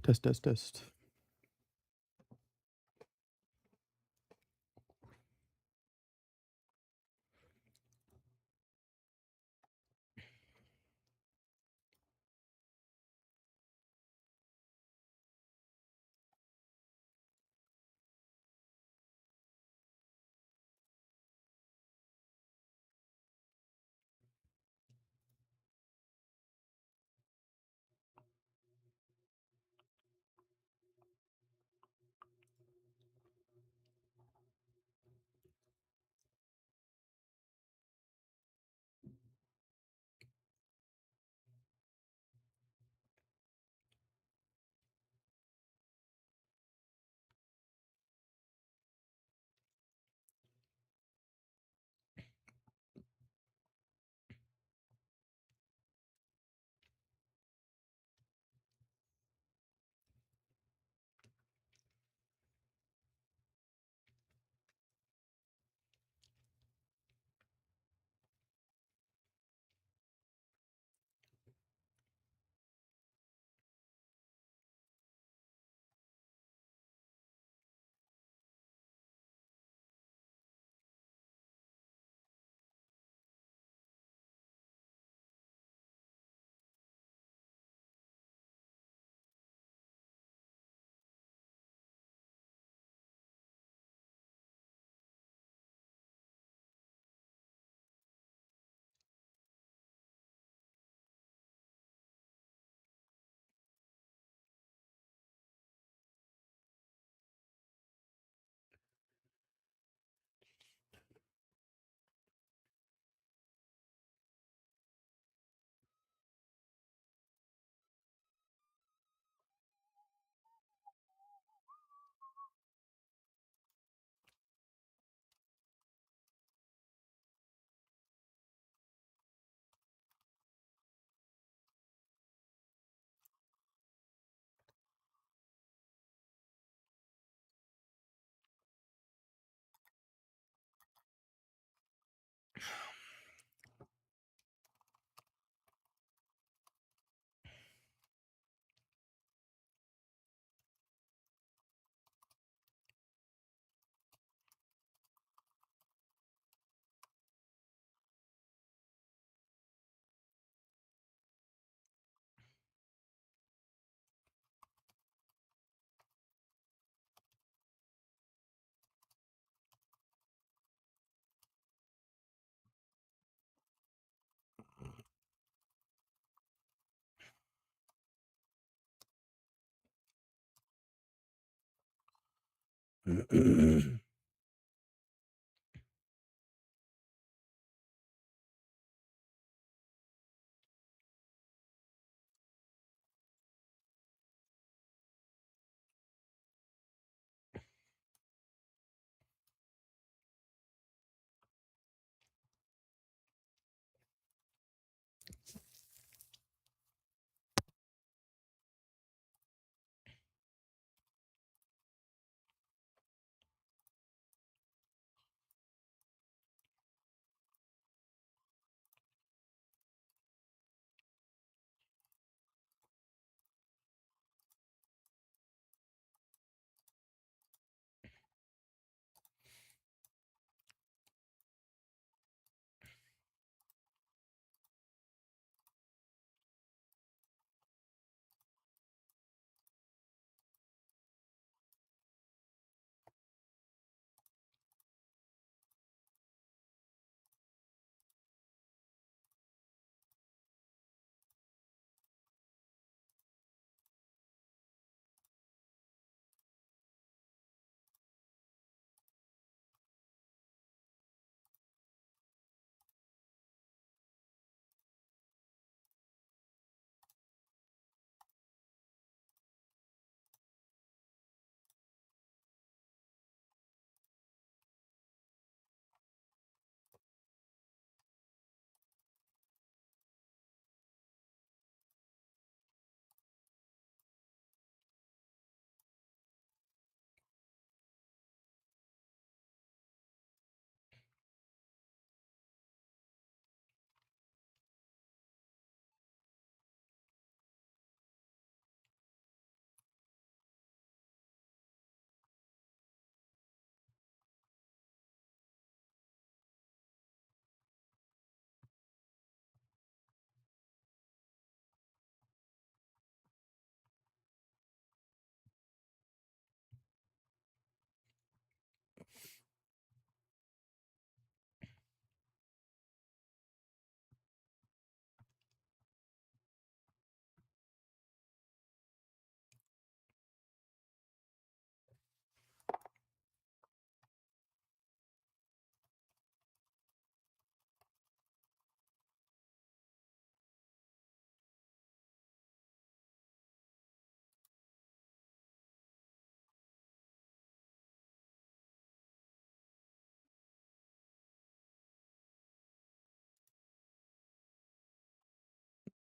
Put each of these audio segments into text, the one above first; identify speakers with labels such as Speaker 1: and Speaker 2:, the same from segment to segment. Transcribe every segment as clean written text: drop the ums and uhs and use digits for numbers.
Speaker 1: Test, test, test.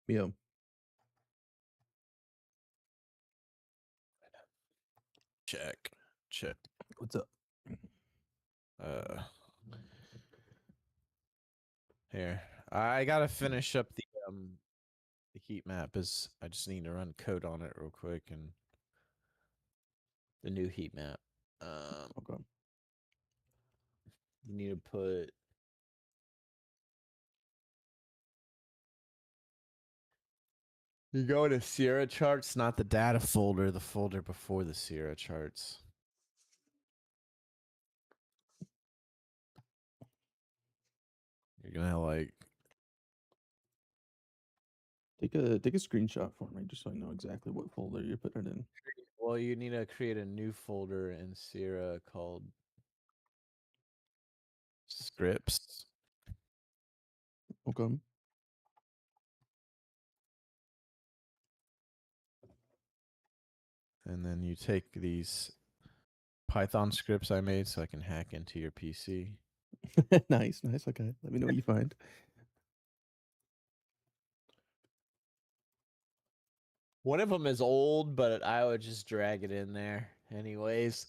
Speaker 1: Yeah.
Speaker 2: Check. Check.
Speaker 1: What's up?
Speaker 2: Here. I gotta finish up the heat map. I just need to run code on it real quick and the new heat map.
Speaker 1: Okay.
Speaker 2: You need to put you go to Sierra charts, not the data folder, the folder before the Sierra charts. You're gonna like
Speaker 1: Take a screenshot for me just so I know exactly what folder you put it in.
Speaker 2: well, you need to create a new folder in Sierra called scripts.
Speaker 1: Okay.
Speaker 2: And then you take these Python scripts I made so I can hack into your PC.
Speaker 1: Nice. Okay. Let me know what you find.
Speaker 2: One of them is old, but I would just drag it in there anyways.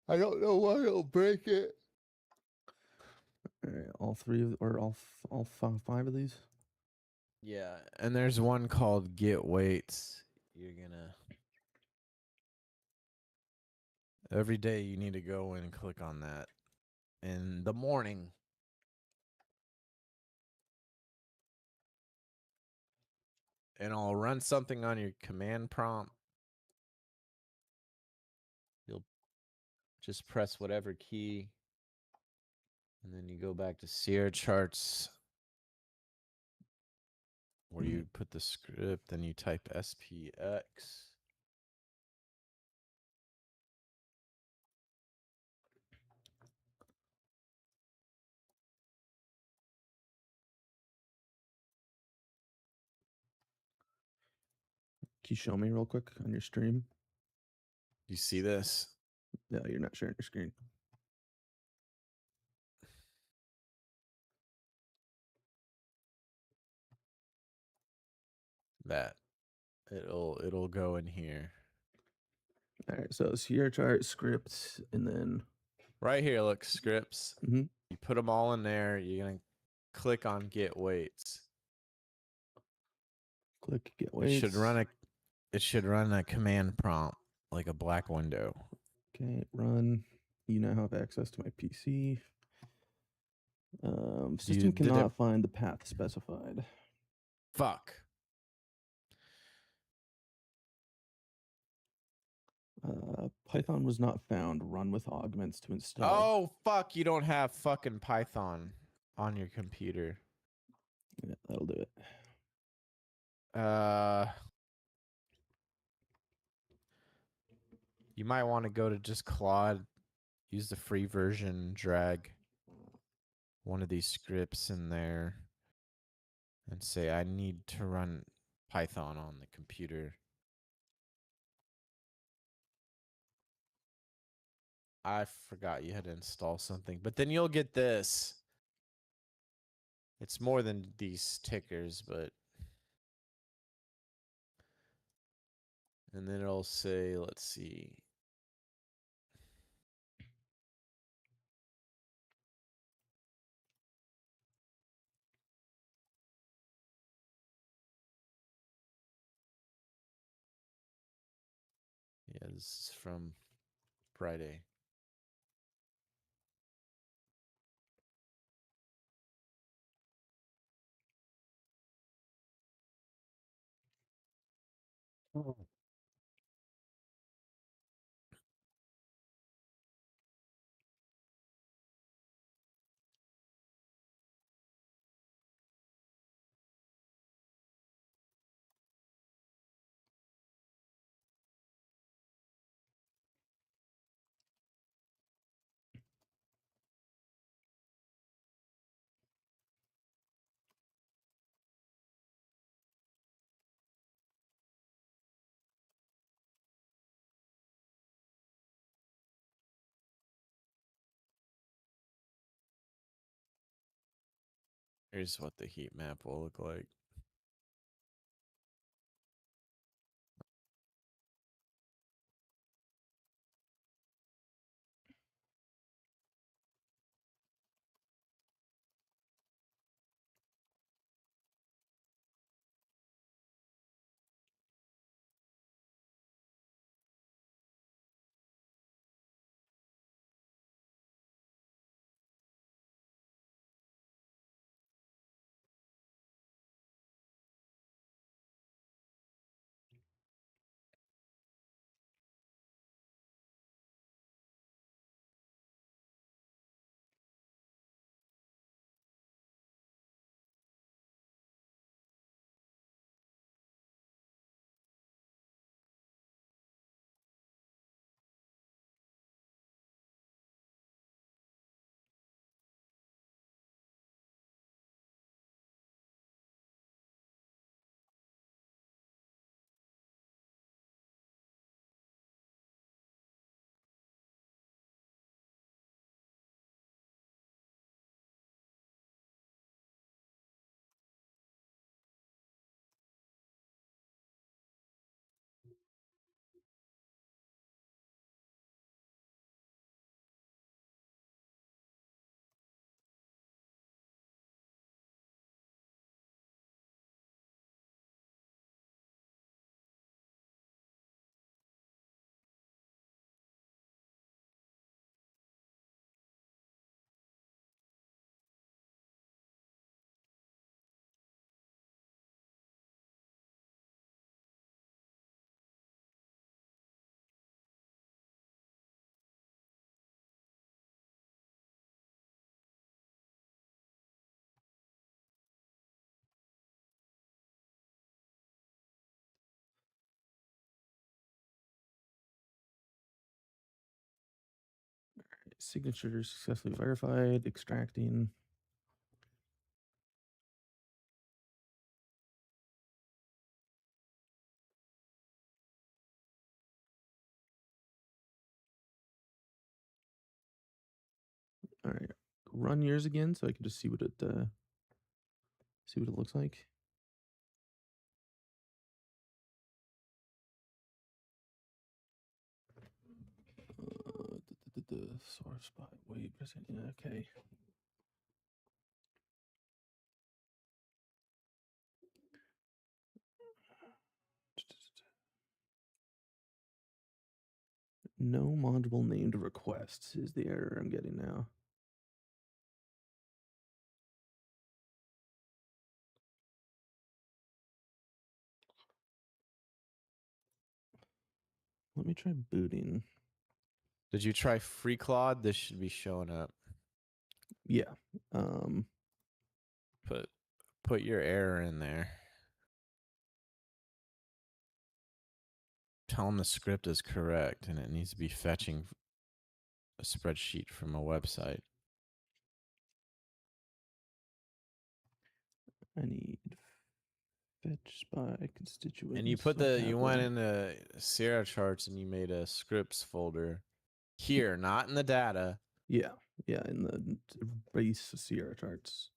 Speaker 2: I don't know why it'll break it.
Speaker 1: All right, all three of or all five of these.
Speaker 2: Yeah, and there's one called get weights. You're gonna every day you need to go in and click on that in the morning. And I'll run something on your command prompt. You'll just press whatever key. And then you go back to Sierra charts where you put the script and you type SPX.
Speaker 1: Can you show me real quick on your stream?
Speaker 2: You see this?
Speaker 1: No, you're not sharing your screen.
Speaker 2: That it'll go in here.
Speaker 1: All right, so Sierra chart scripts, and then
Speaker 2: Right here, look, scripts.
Speaker 1: Mhm.
Speaker 2: You put them all in there. You're gonna click on get weights.
Speaker 1: Click get weights.
Speaker 2: It should run a command prompt like a black window.
Speaker 1: Okay, run. You now have access to my PC. System cannot find the path specified.
Speaker 2: Fuck.
Speaker 1: Python was not found. Run with augments to install.
Speaker 2: Oh fuck! You don't have fucking Python on your computer.
Speaker 1: Yeah, that'll do it.
Speaker 2: You might want to go to just Claude, use the free version, drag one of these scripts in there, and say, I need to run Python on the computer. I forgot you had to install something, but then you'll get this. It's more than these tickers, but. And then it'll say, let's see. Yeah, this is from Friday. Oh. Here's what the heat map will look like.
Speaker 1: Signature successfully verified. Extracting. All right, run yours again so I can just see what it looks like. Source by wait, okay. No module named requests is the error I'm getting now. Let me try booting.
Speaker 2: Did you try FreeCloud? This should be showing up.
Speaker 1: Yeah.
Speaker 2: Put your error in there. Tell them the script is correct and it needs to be fetching a spreadsheet from a website.
Speaker 1: I need fetch by constituents.
Speaker 2: And you put you went into Sierra charts and you made a scripts folder here, not in the data.
Speaker 1: Yeah, in the base Sierra charts.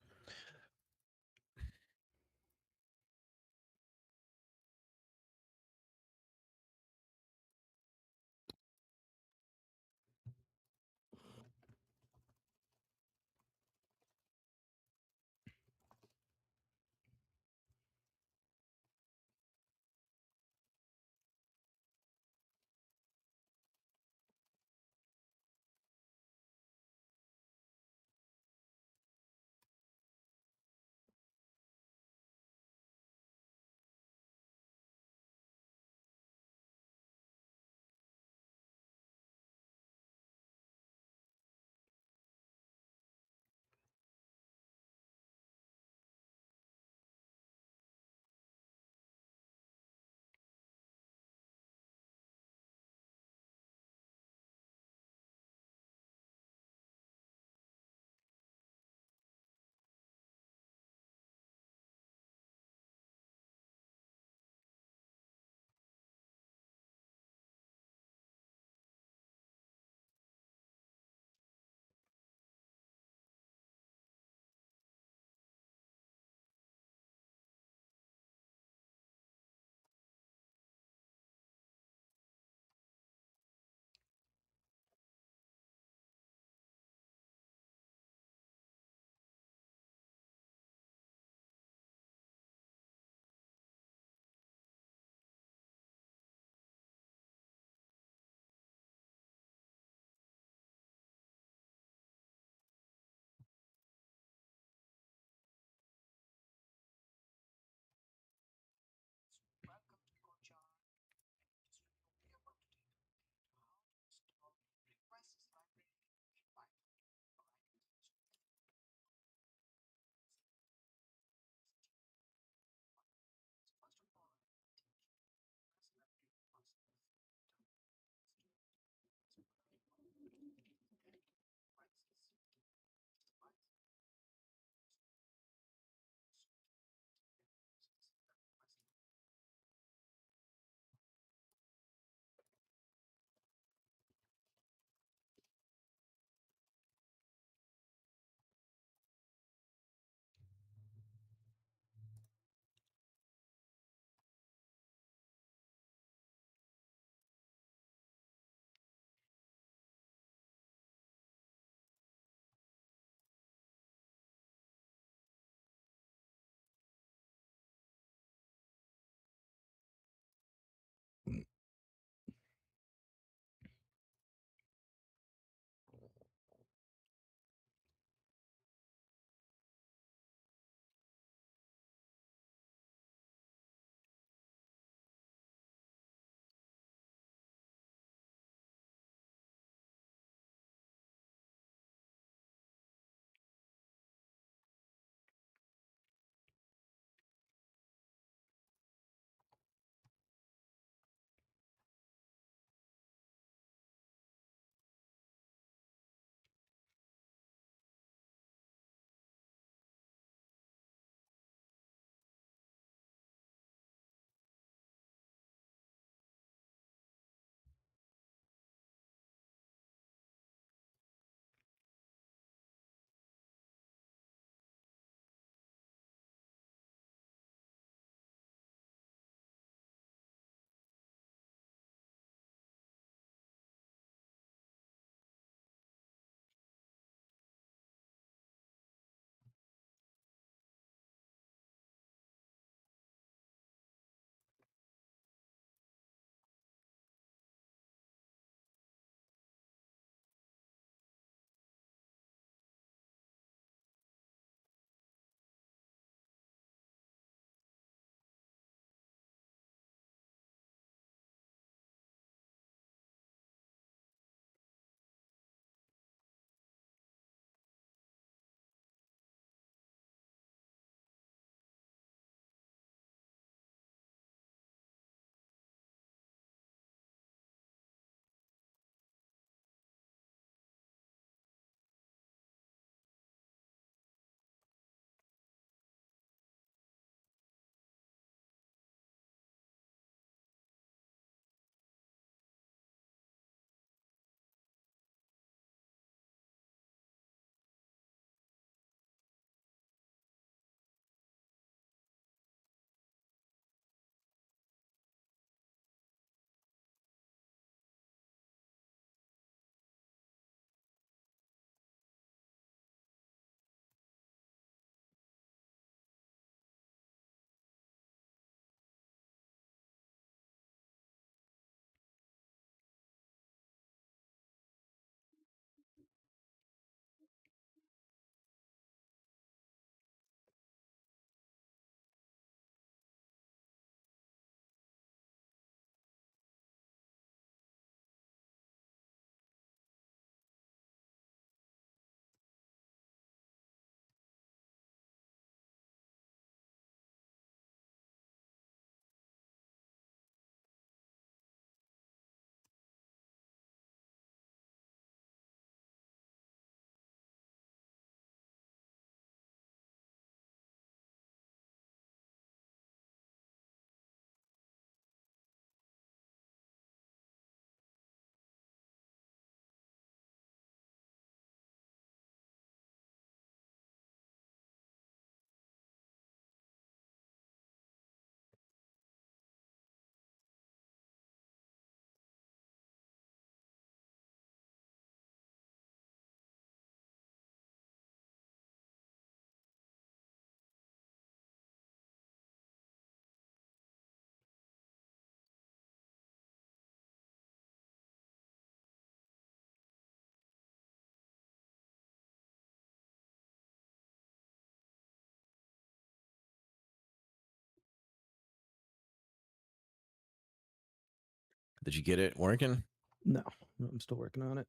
Speaker 2: Did you get it working?
Speaker 1: No, I'm still working on it.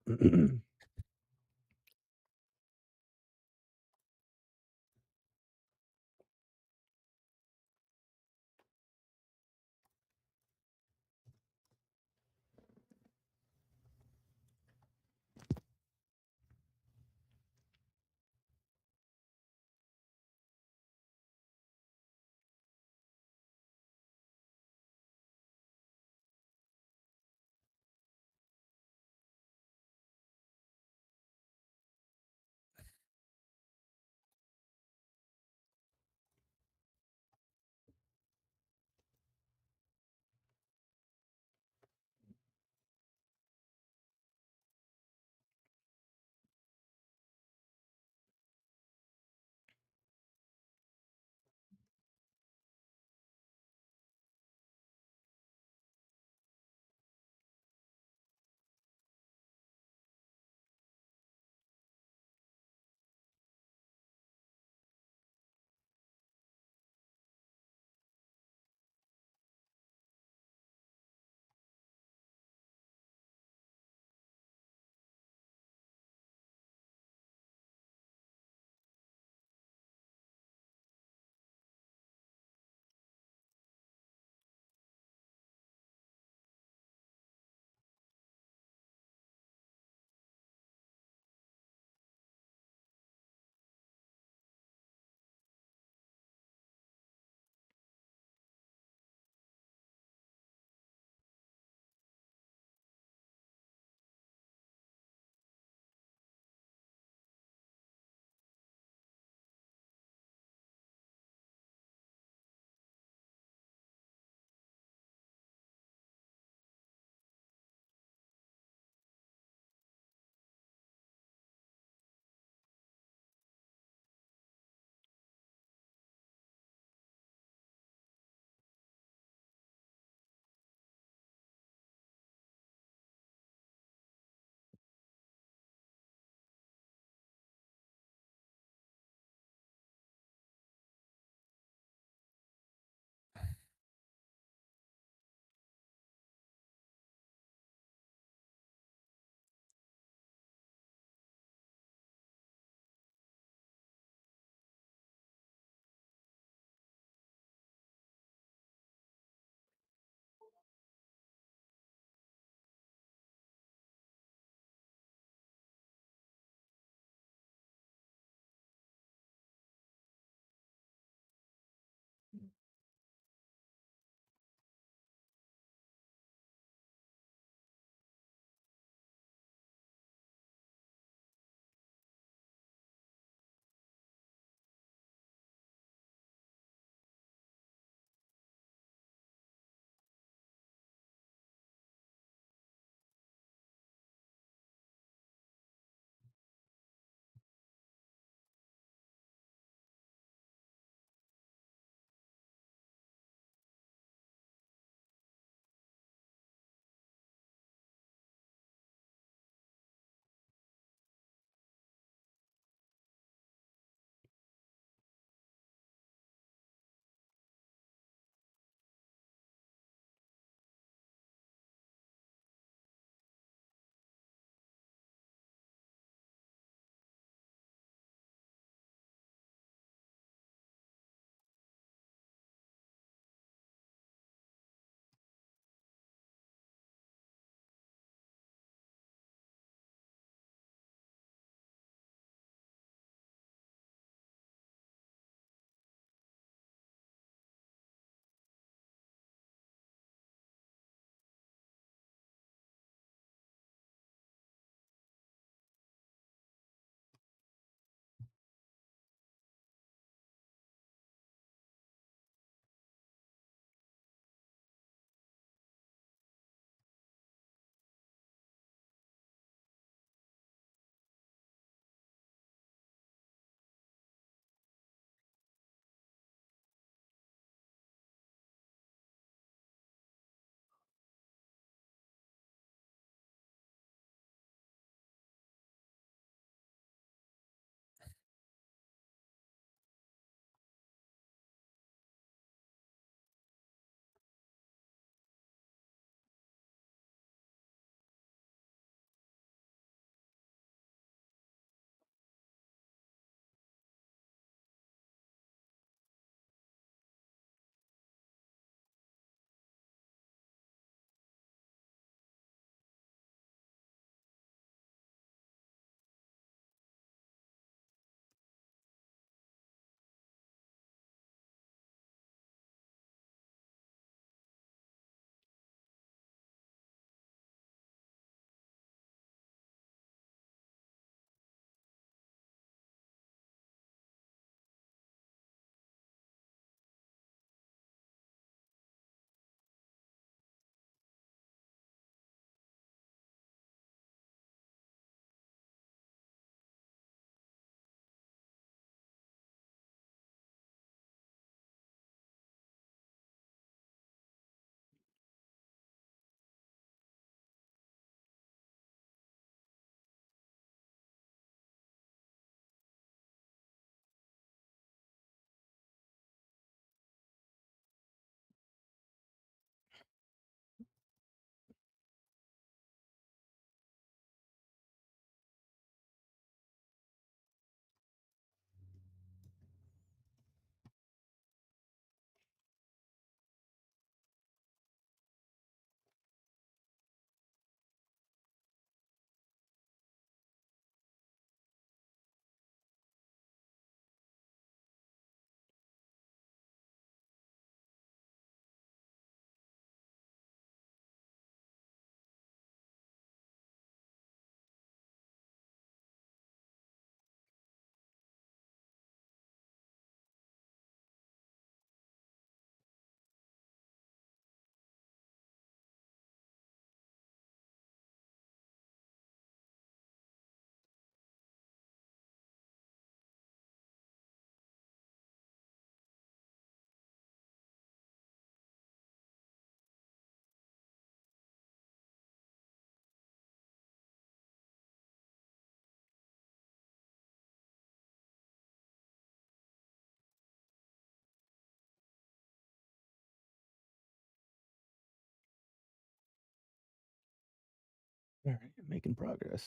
Speaker 1: All right, making progress.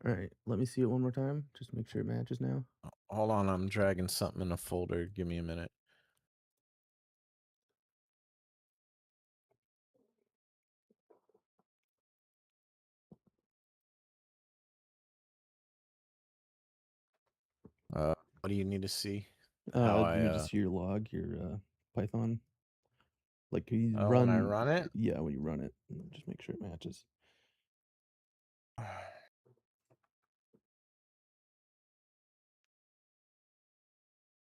Speaker 1: All right, let me see it one more time. Just make sure it matches now.
Speaker 2: Hold on, I'm dragging something in a folder. Give me a minute. What do you need to see? How
Speaker 1: You need to
Speaker 2: I
Speaker 1: see your log, your Python. Like you
Speaker 2: when I
Speaker 1: run,
Speaker 2: run it?
Speaker 1: yeah, when you run it, just make sure it matches.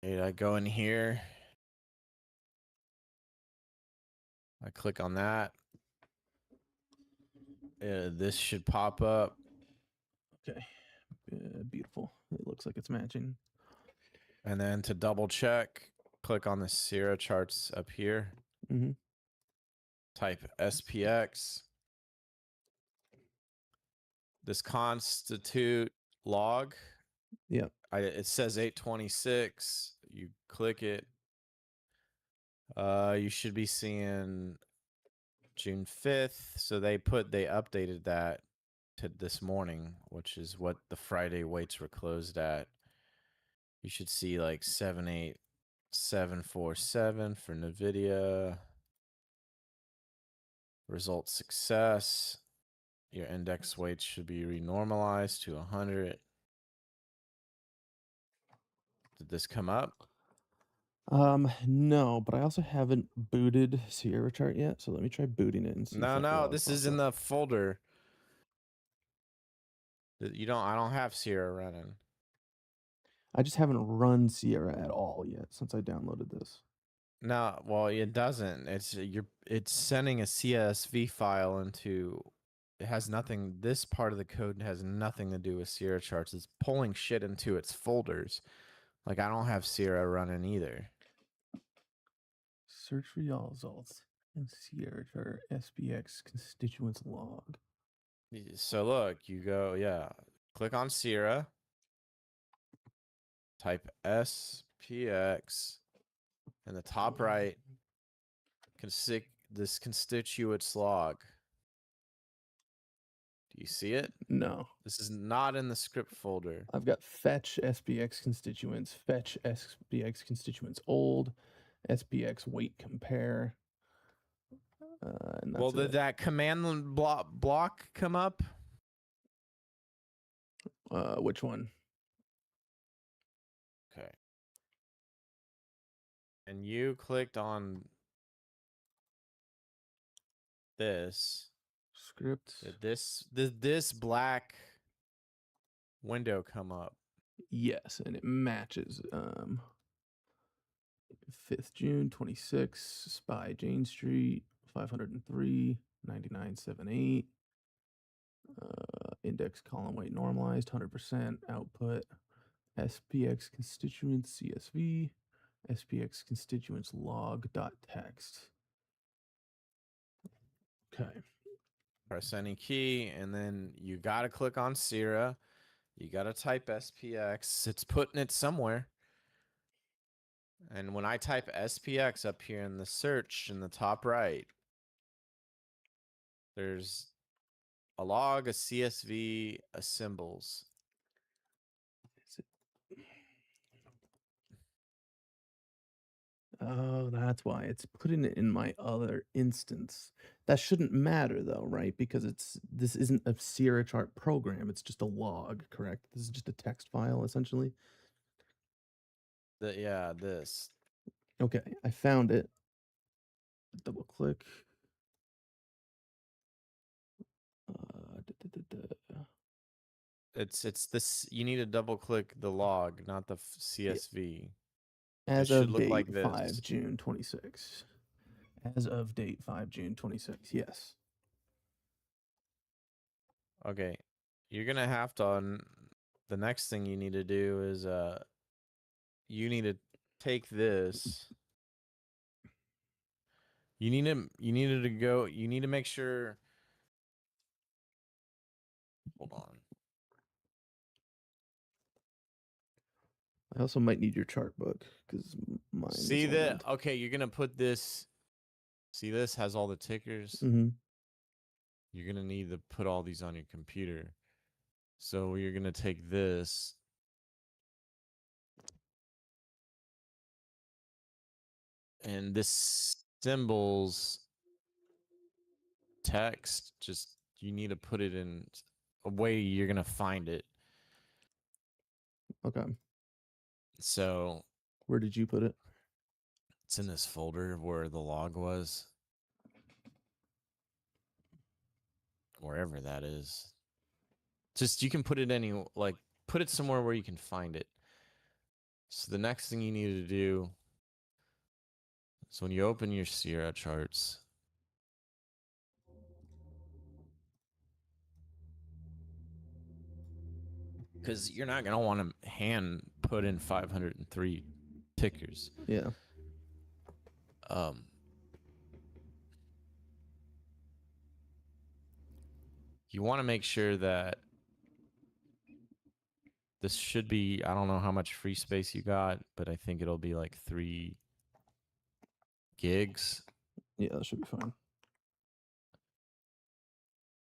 Speaker 2: I go in here. I click on that. This should pop up.
Speaker 1: Okay, beautiful. It looks like it's matching.
Speaker 2: And then to double check, click on the Sierra charts up here.
Speaker 1: Mm-hmm.
Speaker 2: Type SPX. This constitute log.
Speaker 1: Yep.
Speaker 2: It says 826. You click it. You should be seeing June 5th. So they updated that to this morning, which is what the Friday weights were closed at. You should see like 78747 for NVIDIA. Result success. Your index weights should be renormalized to 100. Did this come up?
Speaker 1: No, but I also haven't booted Sierra chart yet, so let me try booting it and see if
Speaker 2: No,
Speaker 1: that
Speaker 2: no,
Speaker 1: log
Speaker 2: this is
Speaker 1: pops
Speaker 2: in
Speaker 1: up.
Speaker 2: the folder. I don't have Sierra running.
Speaker 1: I just haven't run Sierra at all yet since I downloaded this.
Speaker 2: No, well, it doesn't. It's sending a CSV file into. It has nothing. This part of the code has nothing to do with Sierra charts. It's pulling shit into its folders. Like I don't have Sierra running either.
Speaker 1: Search for y'all results in Sierra chart SPX constituents log.
Speaker 2: So look, you go, click on Sierra, type SPX, in the top right, this constituents log. Do you see it?
Speaker 1: No.
Speaker 2: This is not in the script folder.
Speaker 1: I've got fetch SPX constituents, fetch SPX constituents old, SPX weight compare. And that's
Speaker 2: Well, did
Speaker 1: it.
Speaker 2: that command block come up?
Speaker 1: Which one?
Speaker 2: Okay. And you clicked on this.
Speaker 1: Script.
Speaker 2: Did this black window come up?
Speaker 1: Yes, and it matches. 5th June 26, SPY Jane Street 503 9978. Index column weight normalized 100% output. SPX constituents CSV. SPX constituents log dot text. Okay.
Speaker 2: Press any key, and then you got to click on Sierra. You got to type SPX. It's putting it somewhere. And when I type SPX up here in the search in the top right, there's a log, a CSV, a symbols.
Speaker 1: Oh, that's why it's putting it in my other instance. That shouldn't matter though, right? Because this isn't a Sierra chart program. It's just a log, correct? This is just a text file essentially.
Speaker 2: This.
Speaker 1: Okay, I found it. Double click.
Speaker 2: It's this. You need to double click the log, not the CSV.
Speaker 1: As
Speaker 2: should
Speaker 1: of
Speaker 2: look
Speaker 1: date
Speaker 2: like this.
Speaker 1: 5 June 26. As of date 5 June 26. Yes.
Speaker 2: Okay, you're gonna have to. The next thing you need to do is you need to take this You needed to go. You need to make sure. Hold on.
Speaker 1: I also might need your chart book because mine
Speaker 2: See
Speaker 1: is
Speaker 2: that?
Speaker 1: old.
Speaker 2: Okay, you're gonna put this. See, this has all the tickers.
Speaker 1: Mm-hmm.
Speaker 2: You're gonna need to put all these on your computer. So you're gonna take this. And this symbols text, just you need to put it in a way you're gonna find it.
Speaker 1: Okay.
Speaker 2: So
Speaker 1: Where did you put it?
Speaker 2: it's in this folder where the log was. Wherever that is. Just you can put it put it somewhere where you can find it. So the next thing you need to do is when you open your Sierra charts, because you're not gonna want to hand put in 503 tickers.
Speaker 1: Yeah.
Speaker 2: You want to make sure that this should be, I don't know how much free space you got, but I think it'll be like 3 gigs.
Speaker 1: Yeah, that should be fine.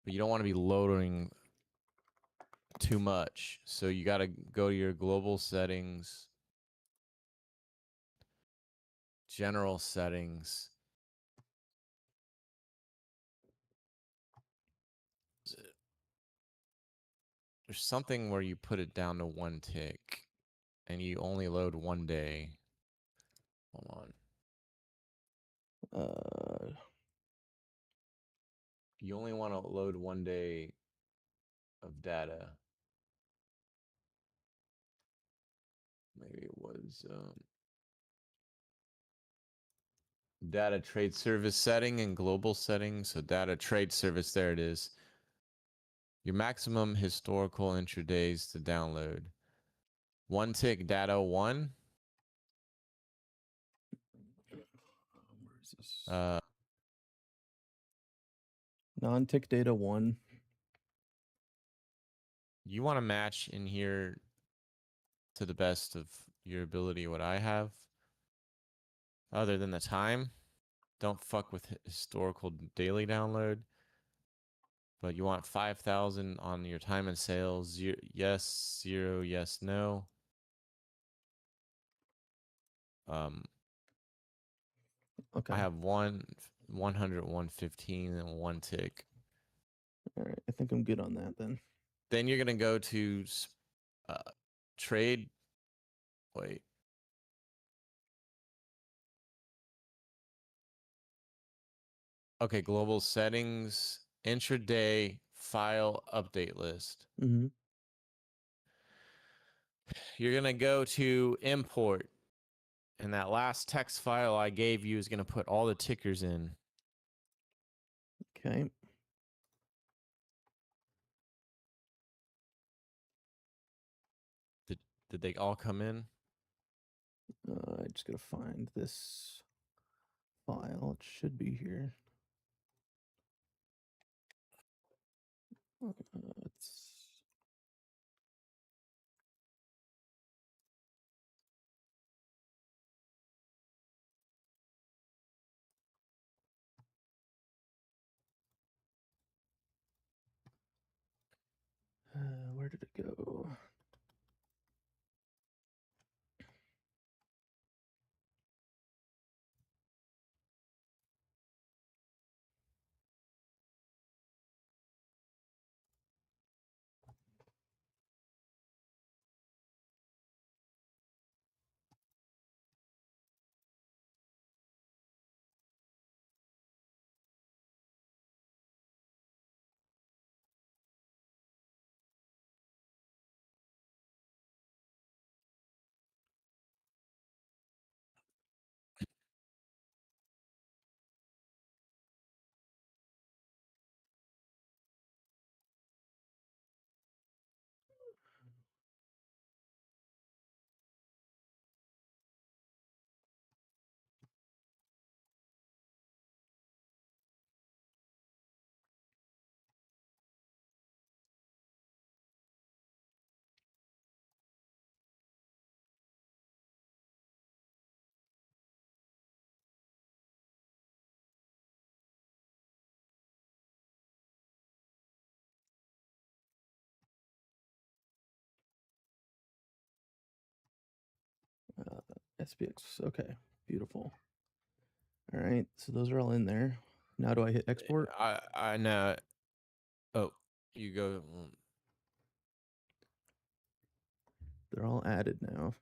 Speaker 2: But you don't want to be loading too much. So you got to go to your global settings, general settings. There's something where you put it down to 1 tick and you only load 1 day. Hold on. You only want to load 1 day of data. Maybe it was data trade service setting and global settings. So data trade service, there it is. Your maximum historical intradays to download. 1 tick data 1.
Speaker 1: Where is this? Non-tick data 1.
Speaker 2: You want to match in here to the best of your ability what I have. Other than the time. Don't fuck with historical daily download. But you want 5,000 on your time and sales. Yes, 0, yes, no.
Speaker 1: Okay.
Speaker 2: I have 100, 115, and 1 tick.
Speaker 1: All right. I think I'm good on that then.
Speaker 2: Then you're going to go to trade. Wait. Okay, global settings, intraday file update list.
Speaker 1: Mm-hmm.
Speaker 2: You're going to go to import. And that last text file I gave you is going to put all the tickers in.
Speaker 1: Okay.
Speaker 2: Did they all come in?
Speaker 1: I just gotta find this file. It should be here. It's where did it go? SPX. Okay, beautiful. All right, so those are all in there. Now do I hit export?
Speaker 2: I know. Oh, you go.
Speaker 1: They're all added now.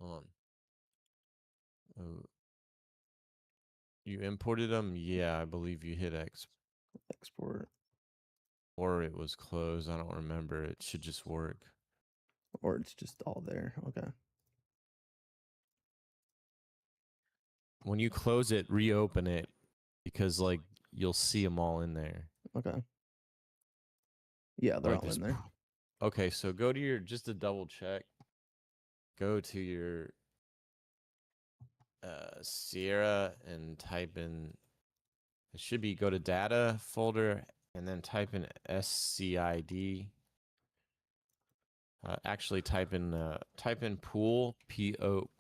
Speaker 2: Hold on. Oh, you imported them? Yeah, I believe you hit
Speaker 1: Export,
Speaker 2: or it was closed. I don't remember. It should just work.
Speaker 1: or it's just all there. Okay.
Speaker 2: When you close it, reopen it because like you'll see them all in there.
Speaker 1: Okay. Yeah, they're
Speaker 2: Like
Speaker 1: all
Speaker 2: this.
Speaker 1: in there.
Speaker 2: Okay, so go to your just to double check. Go to your Sierra and type in. It should be go to data folder and then type in SCID. Actually, type in pool PO.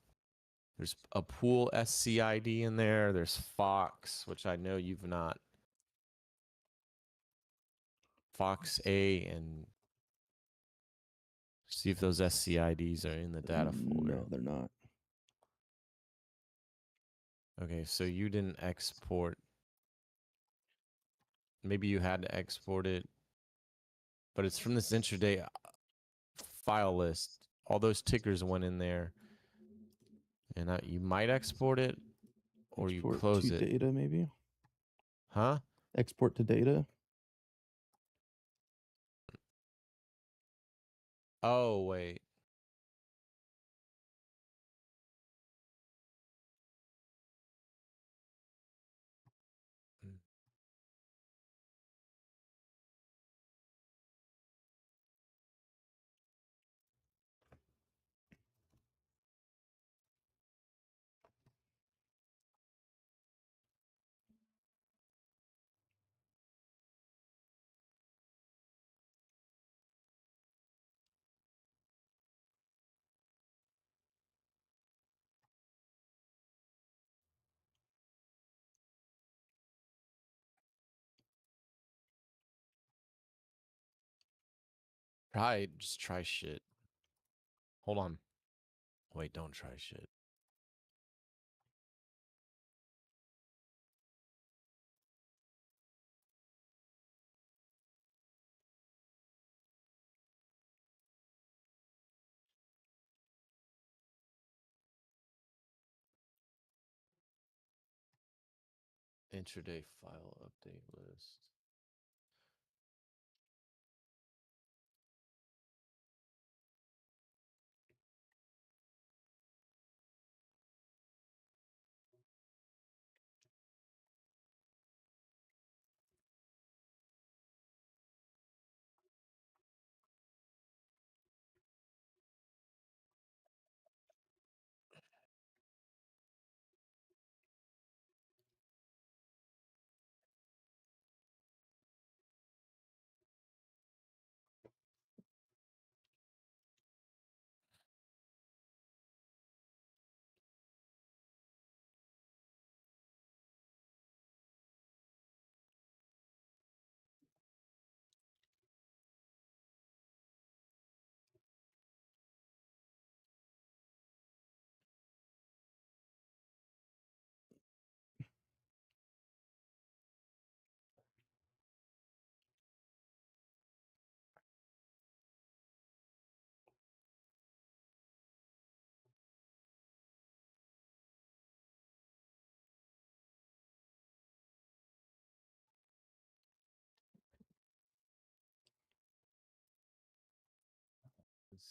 Speaker 2: There's a pool SCID in there. There's Fox, which I know you've not. Fox A and see if those SCIDs are in the data folder.
Speaker 1: No, they're not.
Speaker 2: Okay, so you didn't export. Maybe you had to export it, but it's from this intraday file list. All those tickers went in there, and you might export it or
Speaker 1: Export
Speaker 2: you close
Speaker 1: to
Speaker 2: it.
Speaker 1: data, maybe.
Speaker 2: Huh?
Speaker 1: Export to data.
Speaker 2: Oh, wait. Probably just try shit. Hold on. Wait, don't try shit. Intraday file update list.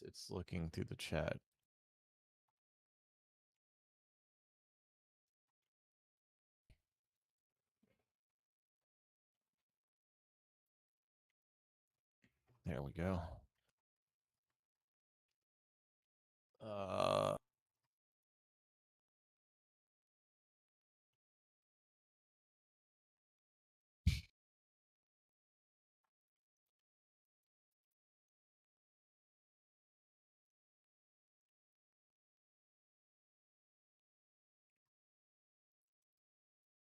Speaker 2: It's looking through the chat. There we go. Uh,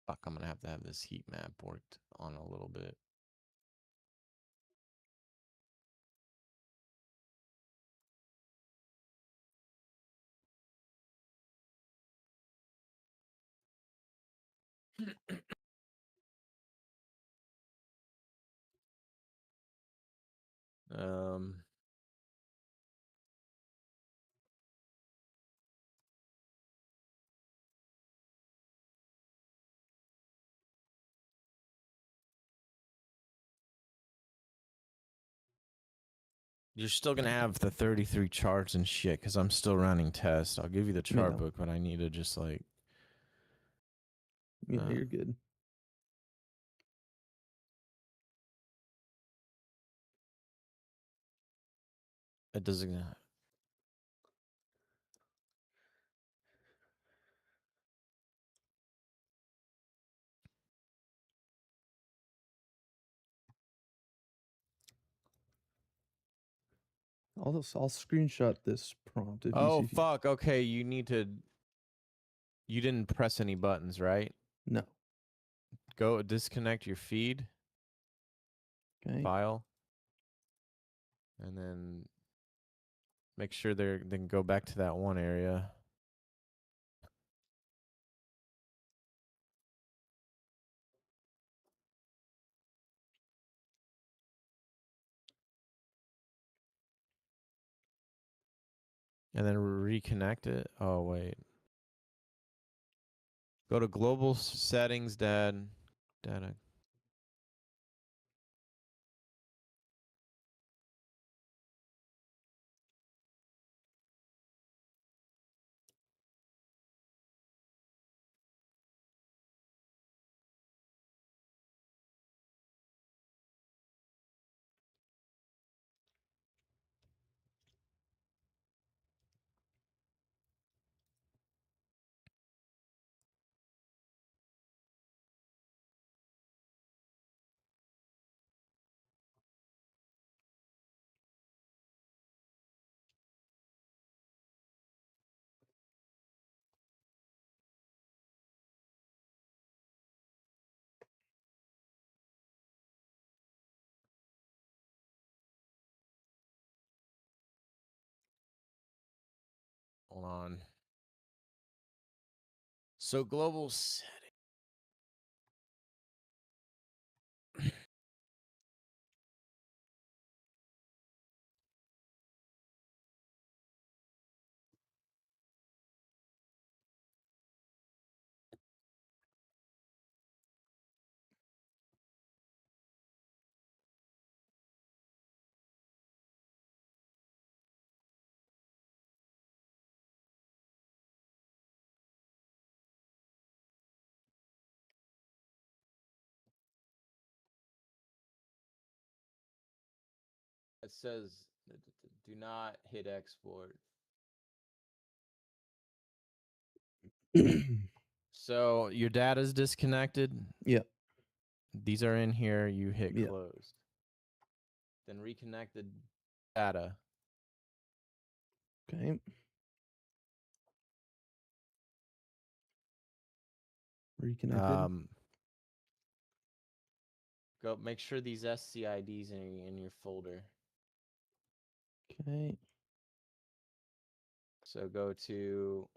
Speaker 2: fuck, I'm gonna have to have this heat map worked on a little bit. Um, you're still gonna have the 33 charts and shit because I'm still running tests. I'll give you the chart
Speaker 1: Yeah.
Speaker 2: book, but I need to just like.
Speaker 1: Yeah, you're good.
Speaker 2: It doesn't.
Speaker 1: I'll screenshot this prompt if
Speaker 2: Oh
Speaker 1: you
Speaker 2: fuck! Okay, you need to. You didn't press any buttons, right?
Speaker 1: no.
Speaker 2: Go disconnect your feed
Speaker 1: Okay.
Speaker 2: file, and then make sure they're. Then go back to that one area. And then reconnect it. Oh wait. Go to global settings, Dad. Data. Hold on. So global setting. It says do not hit export. So your data's disconnected.
Speaker 1: Yeah.
Speaker 2: These are in here. You hit
Speaker 1: Yeah.
Speaker 2: closed. Then reconnect the data.
Speaker 1: Okay. Reconnected.
Speaker 2: Go make sure these SCIDs in your folder.
Speaker 1: Okay.
Speaker 2: So go to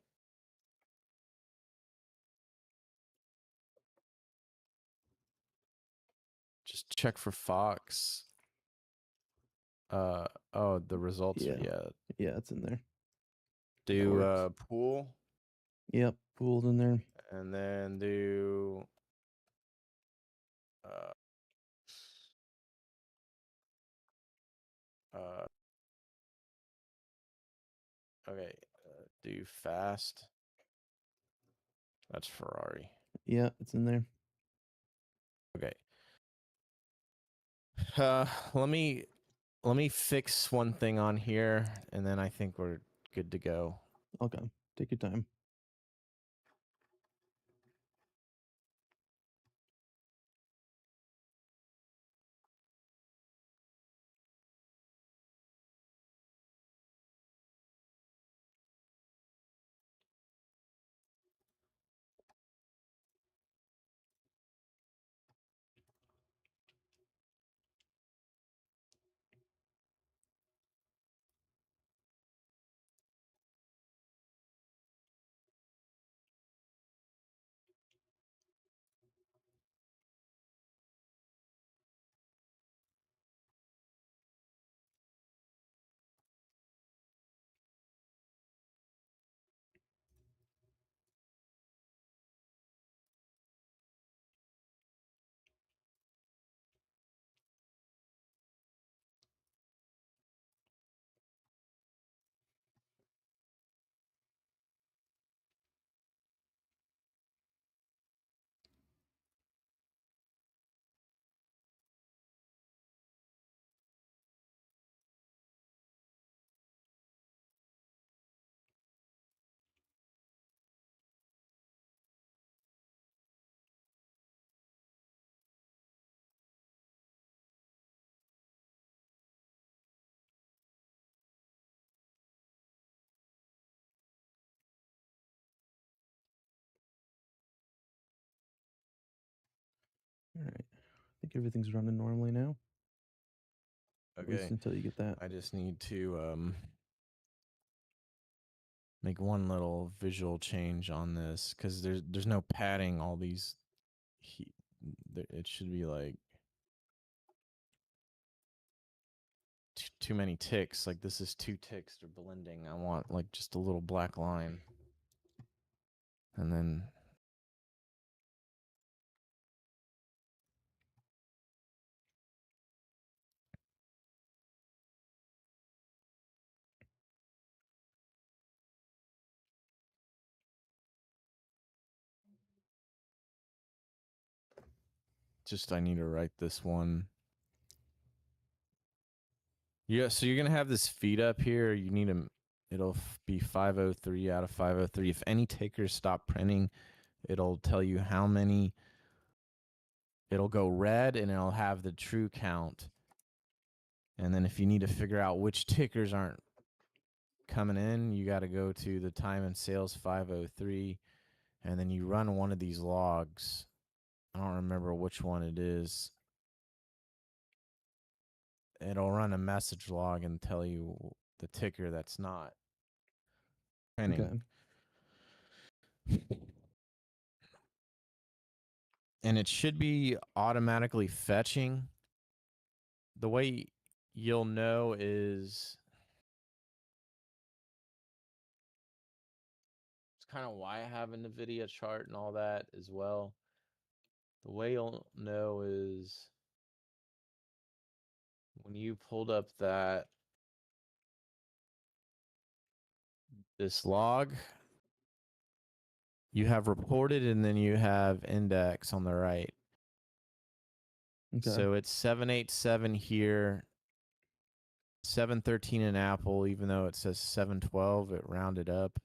Speaker 2: just check for Fox. Oh, the results
Speaker 1: Yeah.
Speaker 2: are
Speaker 1: Yeah, it's in there.
Speaker 2: do
Speaker 1: works.
Speaker 2: pool
Speaker 1: Yep, pooled in there.
Speaker 2: and then do uh uh okay, do fast. That's Ferrari.
Speaker 1: Yeah, it's in there.
Speaker 2: Okay. Let me fix one thing on here and then I think we're good to go.
Speaker 1: Okay. Take your time. All right. I think everything's running normally now. At least
Speaker 2: Okay.
Speaker 1: until you get that.
Speaker 2: I just need to make one little visual change on this because there's no padding all these heat. It should be like too many ticks. Like this is 2 ticks or blending. I want like just a little black line. And then just I need to write this one. Yeah, so you're gonna have this feed up here. You need to. It'll be 503 out of 503. If any takers stop printing, it'll tell you how many. It'll go red and it'll have the true count. And then if you need to figure out which tickers aren't coming in, you got to go to the time and sales 503, and then you run one of these logs. I don't remember which one it is. It'll run a message log and tell you the ticker that's not printing.
Speaker 1: Okay.
Speaker 2: And it should be automatically fetching. The way you'll know is it's kind of why I have a NVIDIA chart and all that as well. The way you'll know is when you pulled up this log, you have reported and then you have index on the right.
Speaker 1: Okay.
Speaker 2: So it's 787 here, 713 in Apple, even though it says 712, it rounded up.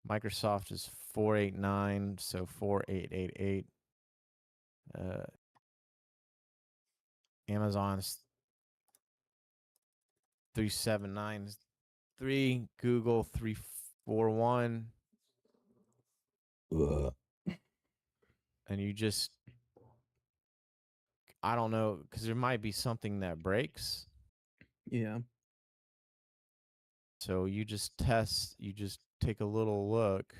Speaker 2: Microsoft is 489, so 4888. Amazon's 3793. Google 341. And you just, I don't know, because there might be something that breaks.
Speaker 1: Yeah.
Speaker 2: So you just test, you just take a little look.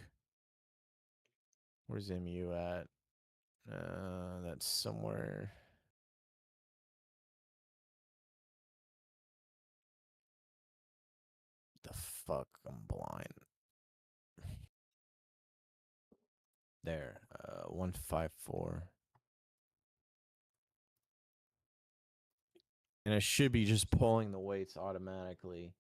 Speaker 2: Where's MU at? That's somewhere. The fuck? I'm blind. There. 154. And it should be just pulling the weights automatically.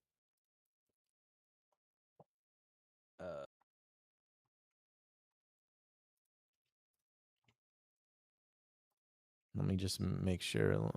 Speaker 2: Let me just make sure.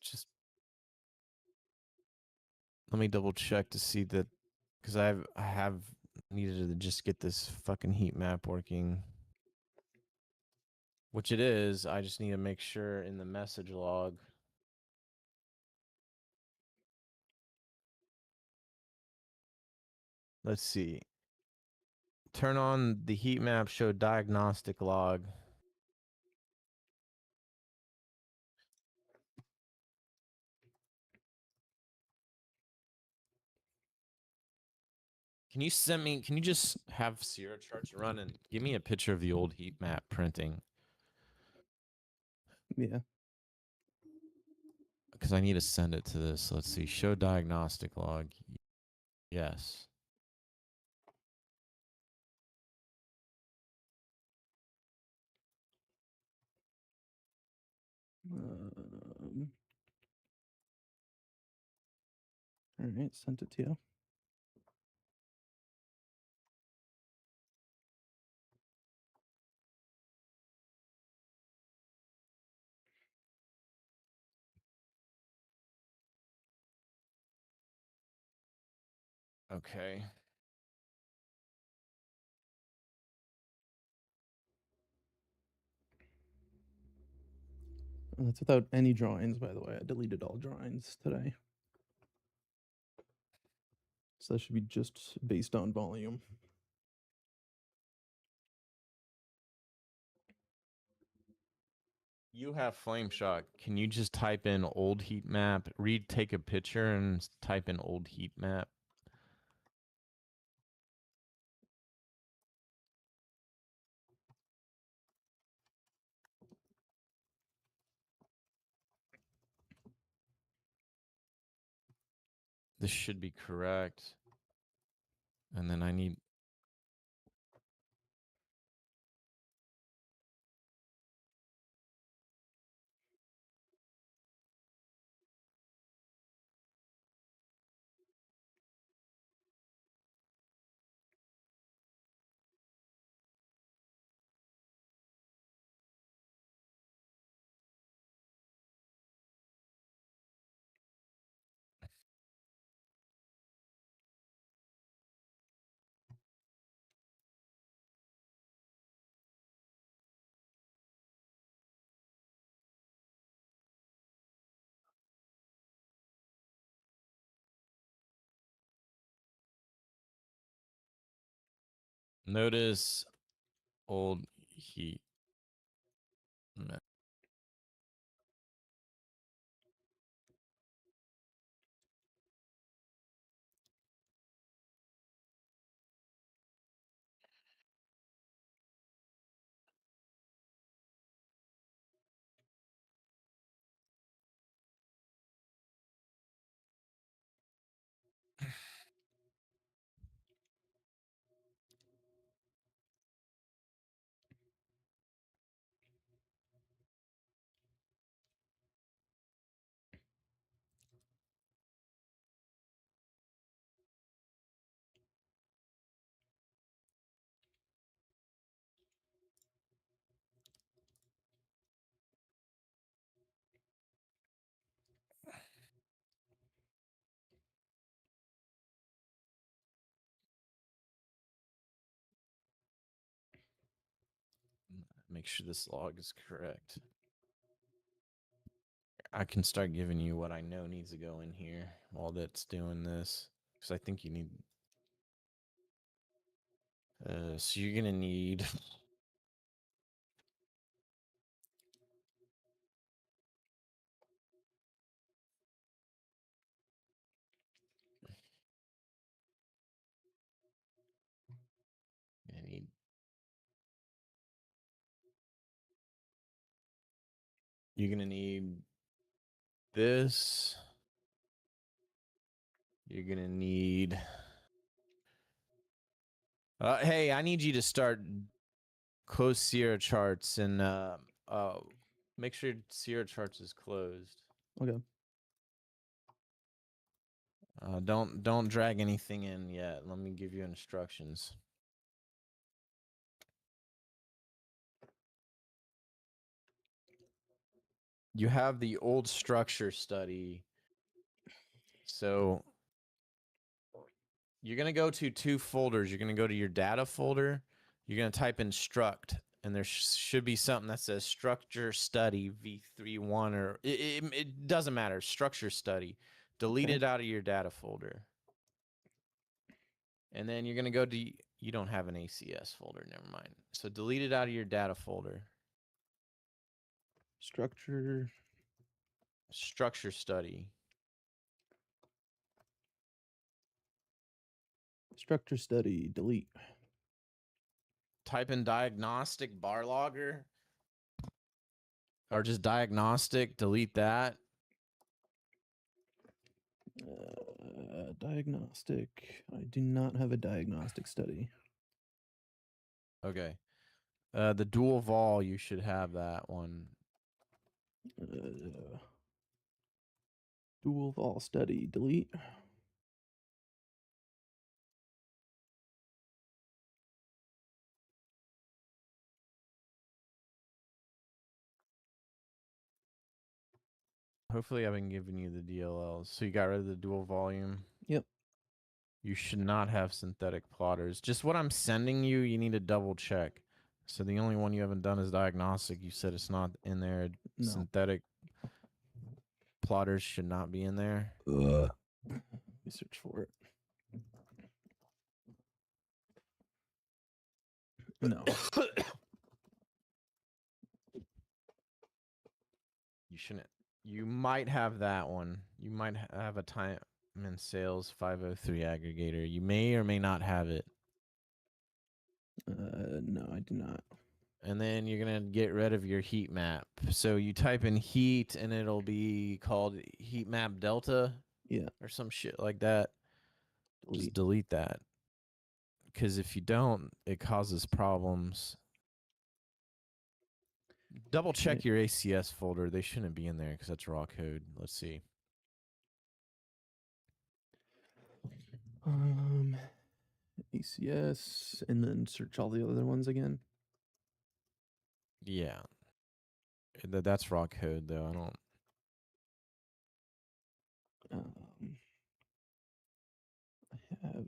Speaker 2: Just let me double check to see that, because I have needed to just get this fucking heat map working, which it is. I just need to make sure in the message log. Let's see. Turn on the heat map show diagnostic log. Can you send me? Can you just have Sierra charts run and give me a picture of the old heat map printing?
Speaker 1: Yeah.
Speaker 2: Because I need to send it to this. Let's see. Show diagnostic log. Yes.
Speaker 1: All right, sent it to you.
Speaker 2: Okay.
Speaker 1: And that's without any drawings, by the way. I deleted all drawings today. So that should be just based on volume.
Speaker 2: You have Flame Shock. Can you just type in old heat map? Take a picture and type in old heat map. This should be correct. And then I need. Notice old heat map. Make sure this log is correct. I can start giving you what I know needs to go in here while that's doing this. Because I think you need. So you're going to need. I need. You're going to need this. You're going to need. Hey, I need you to start close Sierra charts and make sure Sierra charts is closed.
Speaker 1: Okay.
Speaker 2: Don't drag anything in yet. Let me give you instructions. You have the old structure study. So you're going to go to two folders. You're going to go to your data folder. You're going to type in struct, and there should be something that says structure study v31, or it doesn't matter. Structure study. Delete it out of your data folder. And then you're going to go to, you don't have an ACS folder. Never mind. So delete it out of your data folder.
Speaker 1: Structure
Speaker 2: Study.
Speaker 1: structure study, delete.
Speaker 2: Type in diagnostic bar logger. Or just diagnostic, delete that.
Speaker 1: Diagnostic. I do not have a diagnostic study.
Speaker 2: Okay. The dual vol, you should have that one.
Speaker 1: Dual vol study, delete.
Speaker 2: Hopefully I've been giving you the DLLs. So you got rid of the dual volume?
Speaker 1: Yep.
Speaker 2: You should not have synthetic plotters. Just what I'm sending you, you need to double check. So the only one you haven't done is diagnostic. You said it's not in there.
Speaker 1: No.
Speaker 2: Synthetic plotters should not be in there.
Speaker 1: Let me search for it. No.
Speaker 2: You shouldn't. You might have that one. You might have a time and sales 503 aggregator. You may or may not have it.
Speaker 1: No, I do not.
Speaker 2: And then you're going to get rid of your heat map. So you type in heat and it'll be called heat map delta.
Speaker 1: Yeah.
Speaker 2: Or some shit like that.
Speaker 1: Delete.
Speaker 2: Just delete that. Because if you don't, it causes problems. Double check your ACS folder. They shouldn't be in there because that's raw code. Let's see.
Speaker 1: ACS, and then search all the other ones again.
Speaker 2: Yeah. That's raw code, though. I don't.
Speaker 1: I have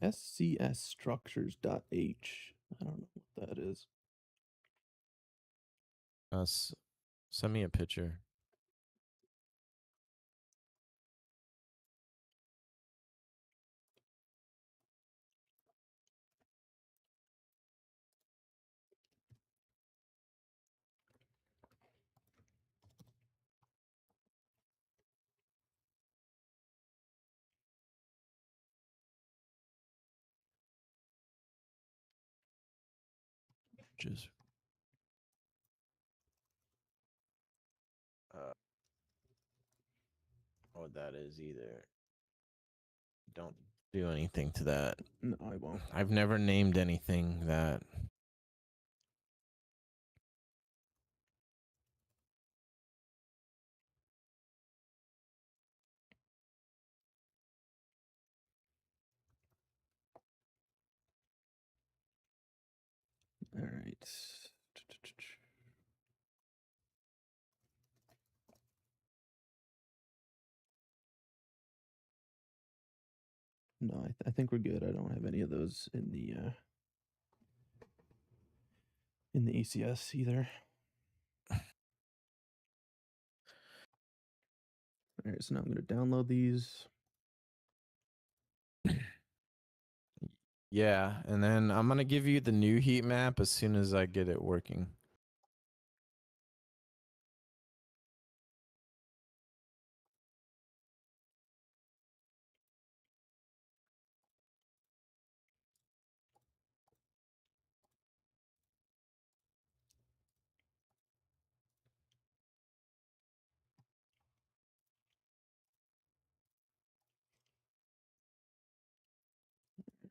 Speaker 1: SCS structures.h. I don't know what that is.
Speaker 2: Send me a picture. Just what that is either. Don't do anything to that.
Speaker 1: No, I won't.
Speaker 2: I've never named anything that.
Speaker 1: All right. No, I think we're good. I don't have any of those in the ACS either. All right, so now I'm going to download these.
Speaker 2: Yeah, and then I'm going to give you the new heat map as soon as I get it working.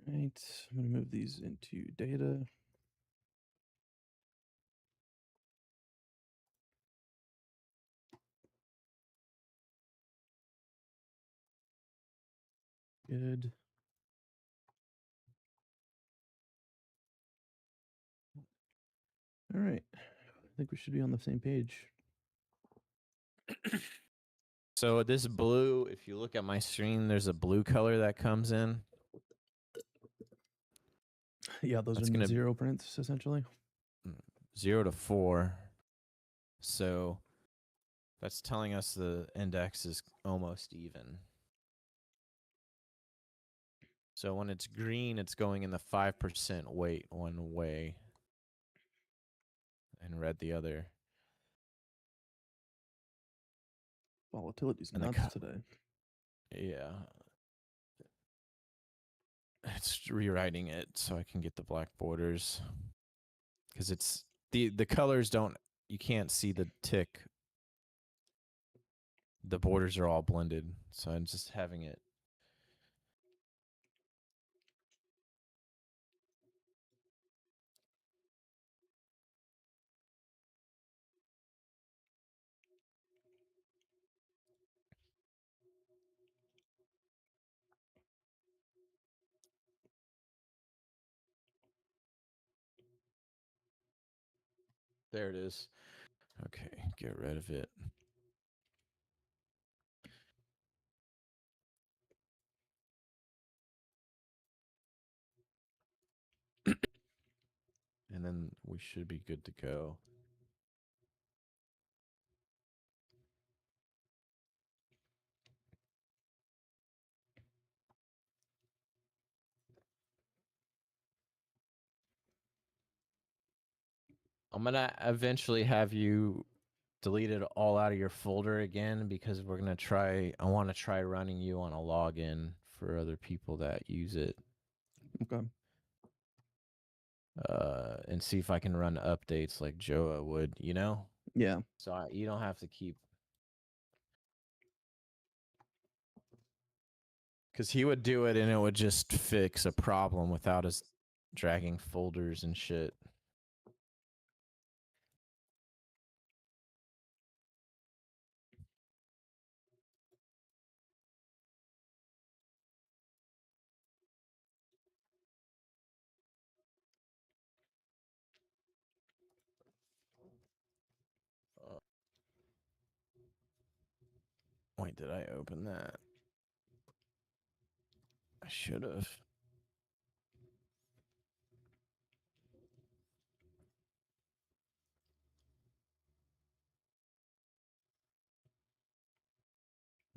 Speaker 1: All right, I'm going to move these into data. Good. All right. I think we should be on the same page.
Speaker 2: So this blue, if you look at my screen, there's a blue color that comes in.
Speaker 1: Yeah, those
Speaker 2: That's
Speaker 1: are
Speaker 2: gonna-
Speaker 1: 0 prints, essentially.
Speaker 2: 0 to 4. So that's telling us the index is almost even. So when it's green, it's going in the 5% weight one way and red the other.
Speaker 1: Volatility's
Speaker 2: And the
Speaker 1: nuts today.
Speaker 2: yeah, it's rewriting it so I can get the black borders because it's the colors don't. You can't see the tick. The borders are all blended, so I'm just having it. There it is. Okay, get rid of it. And then we should be good to go. I'm gonna eventually have you delete it all out of your folder again because we're gonna try. I want to try running you on a login for other people that use it.
Speaker 1: Okay.
Speaker 2: And see if I can run updates like Joa would, you know?
Speaker 1: Yeah.
Speaker 2: So you don't have to keep. Because he would do it and it would just fix a problem without us dragging folders and shit. Wait, did I open that? I should have.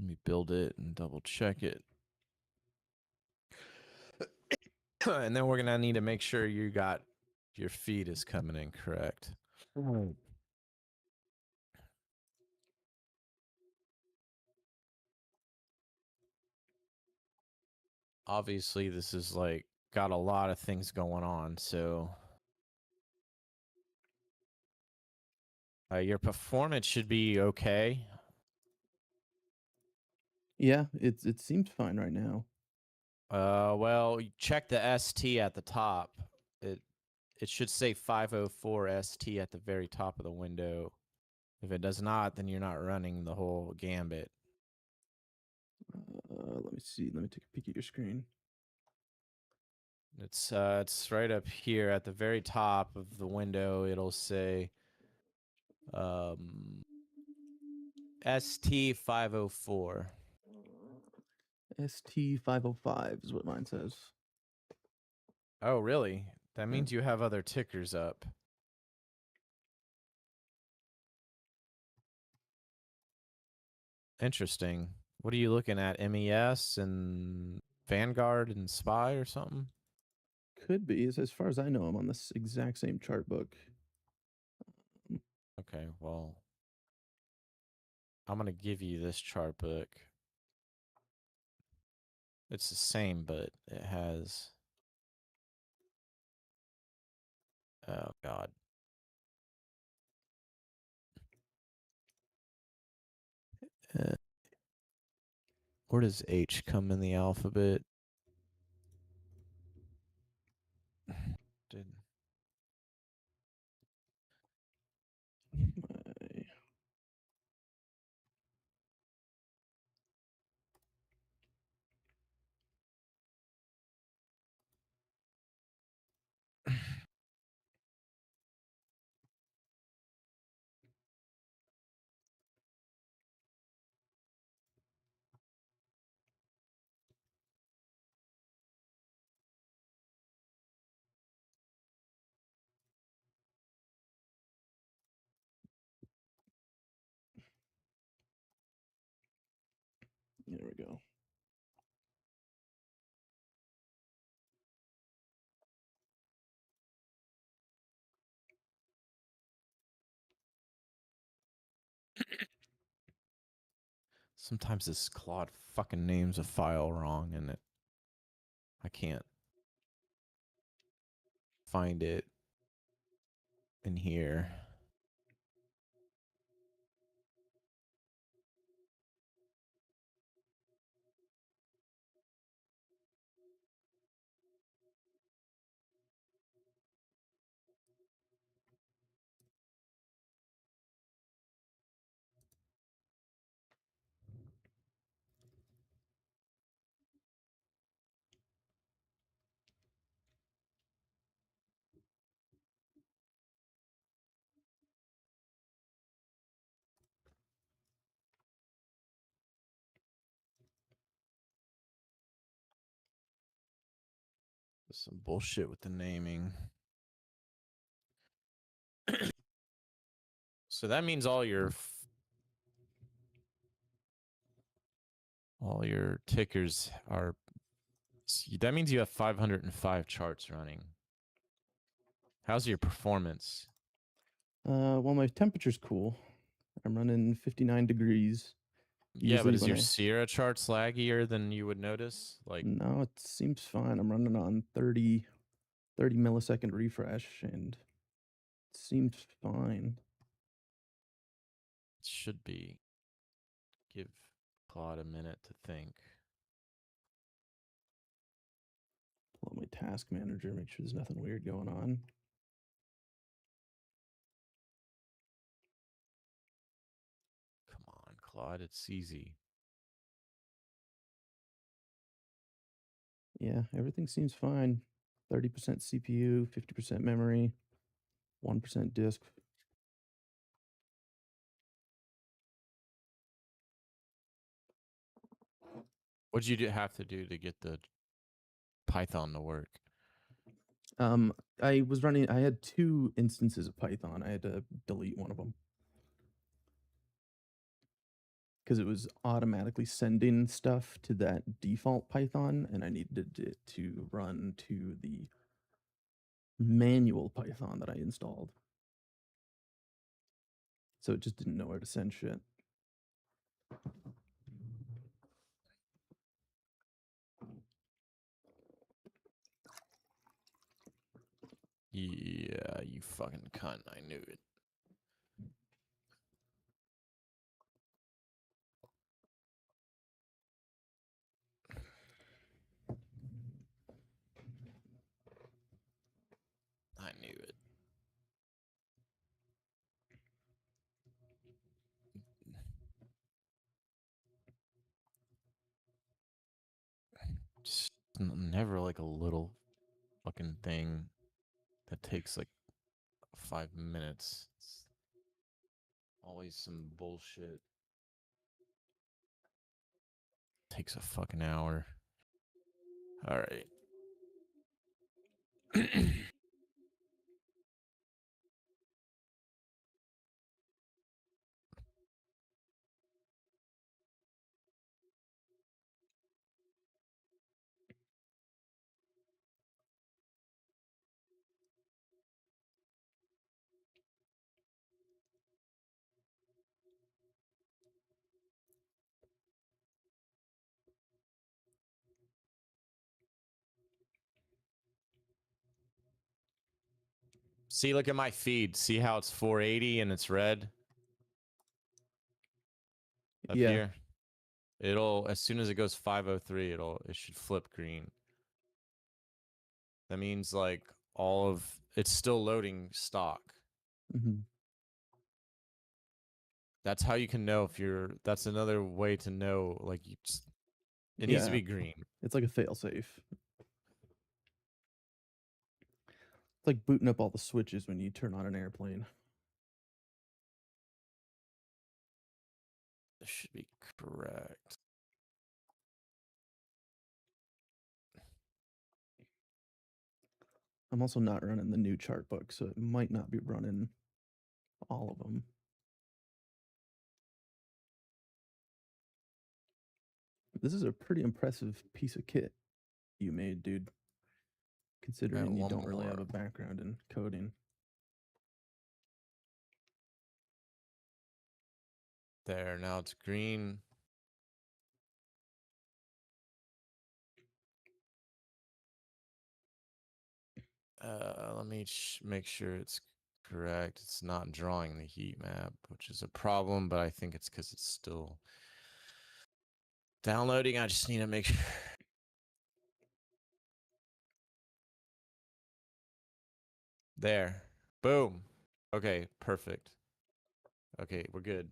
Speaker 2: Let me build it and double check it. And then we're going to need to make sure you got your feed is coming in correct. Obviously, this is like got a lot of things going on, so your performance should be okay.
Speaker 1: Yeah, it seems fine right now.
Speaker 2: Well, check the ST at the top. It should say 504 ST at the very top of the window. If it does not, then you're not running the whole gambit.
Speaker 1: Let me see. Let me take a peek at your screen.
Speaker 2: It's right up here at the very top of the window. It'll say ST504.
Speaker 1: ST505 is what mine says.
Speaker 2: Oh, really? That
Speaker 1: Yeah.
Speaker 2: means you have other tickers up. Interesting. What are you looking at? MES and Vanguard and Spy or something?
Speaker 1: Could be. As far as I know, I'm on this exact same chart book.
Speaker 2: Okay, well, I'm going to give you this chart book. It's the same, but it has... Oh, God. Where does H come in the alphabet? Did...
Speaker 1: My-
Speaker 2: Sometimes this Claude fucking names a file wrong and I can't find it in here. There's some bullshit with the naming. So that means all your tickers are. That means you have 505 charts running. How's your performance?
Speaker 1: Well, my temperature's cool. I'm running 59 degrees.
Speaker 2: Yeah, but
Speaker 1: Usually
Speaker 2: is
Speaker 1: when
Speaker 2: your Sierra charts laggier than you would notice? Like,
Speaker 1: no, it seems fine. I'm running on 30 millisecond refresh, and it seems fine.
Speaker 2: it should be. Give Claude a minute to think.
Speaker 1: Pull up my task manager, make sure there's nothing weird going on.
Speaker 2: Come on, Claude, it's easy.
Speaker 1: Yeah, everything seems fine. 30% CPU, 50% memory, 1% disk.
Speaker 2: What'd you have to do to get the Python to work?
Speaker 1: I was running. I had 2 instances of Python. I had to delete one of them because it was automatically sending stuff to that default Python, and I needed it to run to the manual Python that I installed. So it just didn't know where to send shit.
Speaker 2: Yeah, you fucking cunt. I knew it. I knew it. Just never like a little fucking thing that takes like 5 minutes. It's always some bullshit. Takes a fucking hour. All right. See, look at my feed. See how it's 480 and it's red up
Speaker 1: Yeah.
Speaker 2: here? It'll, as soon as it goes 503, it should flip green. That means like it's still loading stock.
Speaker 1: Mm-hmm.
Speaker 2: That's how you can know that's another way to know, like, it needs to be green.
Speaker 1: It's like a failsafe. It's like booting up all the switches when you turn on an airplane.
Speaker 2: This should be correct.
Speaker 1: I'm also not running the new chart book, so it might not be running all of them. This is a pretty impressive piece of kit you made, dude. Considering you don't really have a background in coding.
Speaker 2: There, now it's green. Let me make sure it's correct. It's not drawing the heat map, which is a problem, but I think it's because it's still downloading. I just need to make sure. There. Boom. Okay, perfect. Okay, we're good.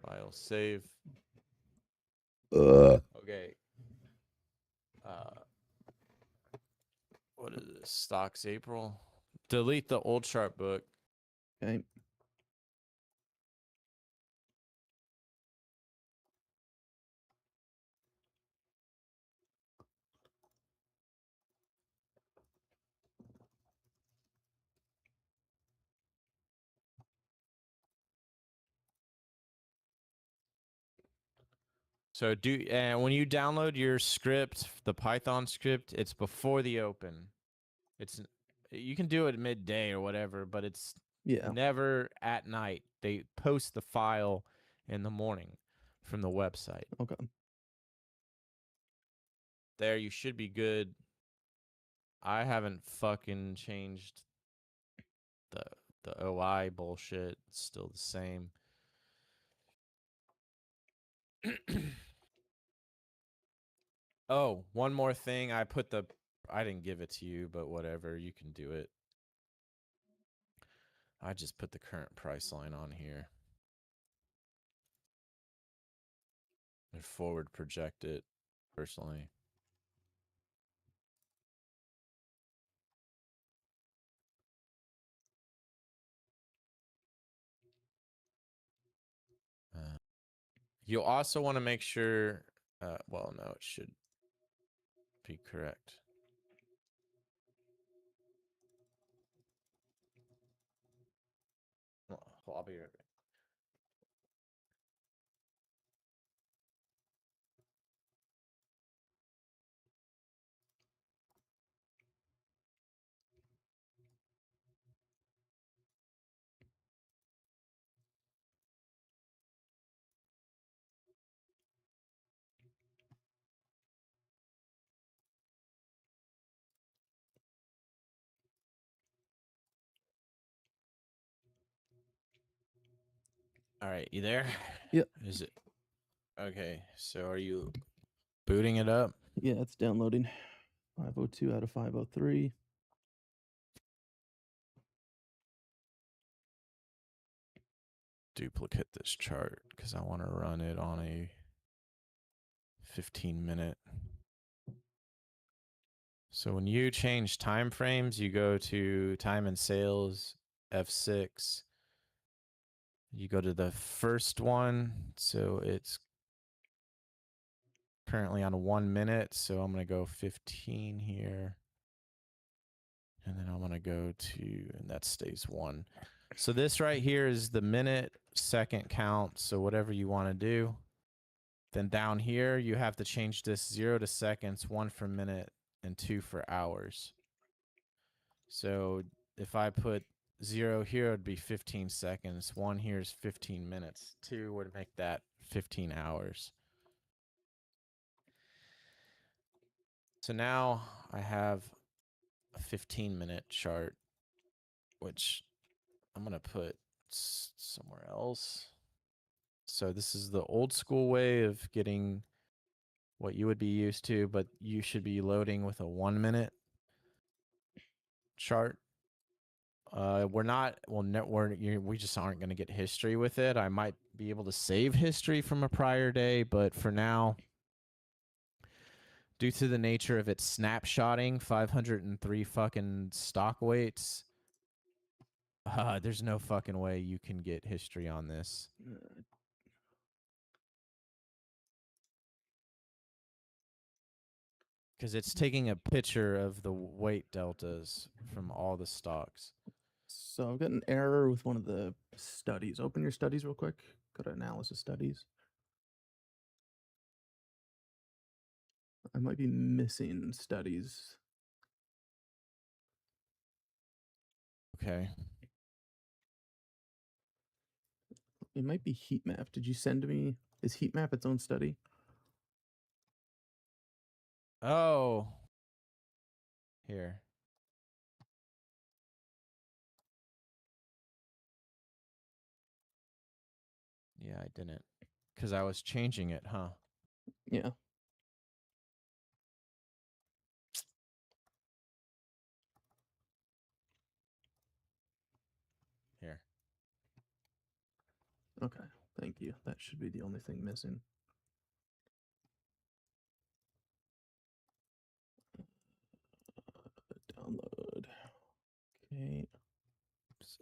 Speaker 2: File save. Okay. What is this? Stocks April. Delete the old chart book.
Speaker 1: Okay.
Speaker 2: So and when you download your script, the Python script, it's before the open. You can do it midday or whatever, but it's never at night. They post the file in the morning from the website.
Speaker 1: Okay.
Speaker 2: There, you should be good. I haven't fucking changed the OI bullshit. It's still the same. Oh, one more thing. I didn't give it to you, but whatever. You can do it. I just put the current price line on here. And forward project it, personally. You'll also want to make sure, well, no, it should be correct. Well, I'll be right back. All right, you there?
Speaker 1: Yep.
Speaker 2: Is it? Okay, so are you booting it up?
Speaker 1: Yeah, it's downloading. 502 out of 503.
Speaker 2: Duplicate this chart because I want to run it on a 15-minute. So when you change time frames, you go to time and sales, F6. You go to the first one. So it's currently on 1 minute. So I'm going to go 15 here. And then I'm going to go to, and that stays 1. So this right here is the minute, second count. So whatever you want to do. Then down here, you have to change this 0 to seconds, 1 for minute, and 2 for hours. So if I put 0 here, it would be 15 seconds. 1 here is 15 minutes. 2 would make that 15 hours. So now I have a 15-minute chart, which I'm going to put somewhere else. So this is the old school way of getting what you would be used to, but you should be loading with a 1-minute chart. We just aren't going to get history with it. I might be able to save history from a prior day, but for now, due to the nature of its snapshotting, 503 fucking stock weights, there's no fucking way you can get history on this. Because it's taking a picture of the weight deltas from all the stocks.
Speaker 1: So I've got an error with one of the studies. Open your studies real quick. Go to analysis studies. I might be missing studies.
Speaker 2: Okay.
Speaker 1: It might be heat map. Did you send me? Is heat map its own study?
Speaker 2: Oh. Here. Yeah, I didn't. Because I was changing it, huh?
Speaker 1: Yeah.
Speaker 2: Here.
Speaker 1: Okay. Thank you. That should be the only thing missing. Download. Okay.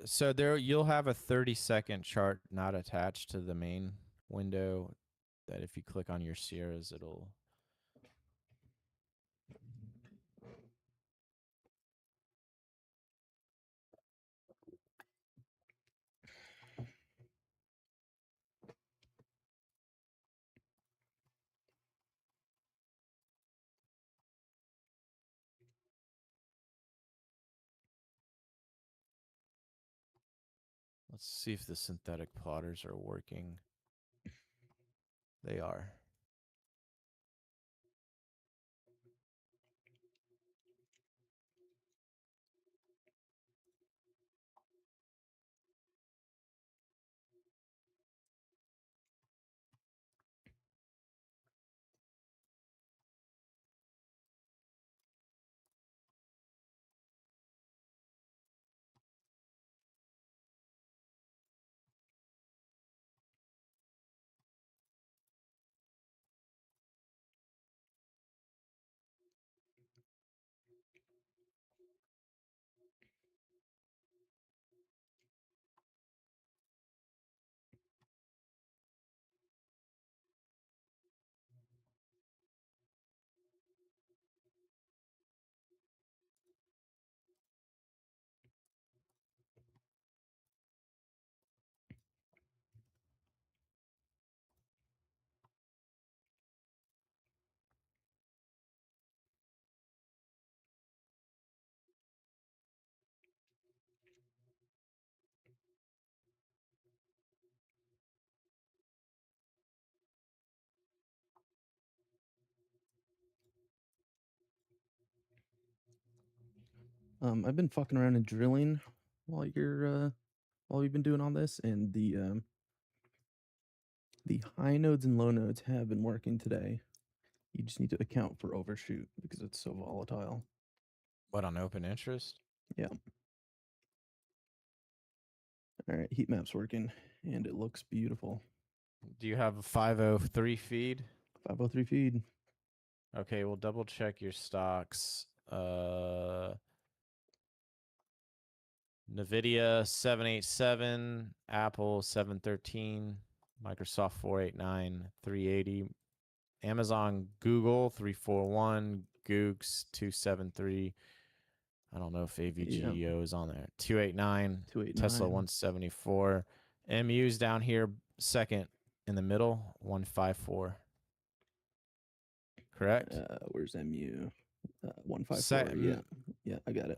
Speaker 2: So there you'll have a 30-second chart not attached to the main window that if you click on your Sierras, it'll... Let's see if the synthetic plotters are working. They are.
Speaker 1: I've been fucking around and drilling while we've been doing all this, and the high nodes and low nodes have been working today. You just need to account for overshoot because it's so volatile.
Speaker 2: What, on open interest?
Speaker 1: Yeah. All right, heat map's working, and it looks beautiful.
Speaker 2: Do you have a 503 feed?
Speaker 1: 503 feed.
Speaker 2: Okay, we'll double check your stocks. NVIDIA 787, Apple 713, Microsoft 489, 380, Amazon Google 341, Googs 273. I don't know if AVGO is on there. 289,
Speaker 1: 289.
Speaker 2: Tesla 174. MU's down here, second in the middle, 154. Correct?
Speaker 1: Where's MU? 154. Yeah, I got it.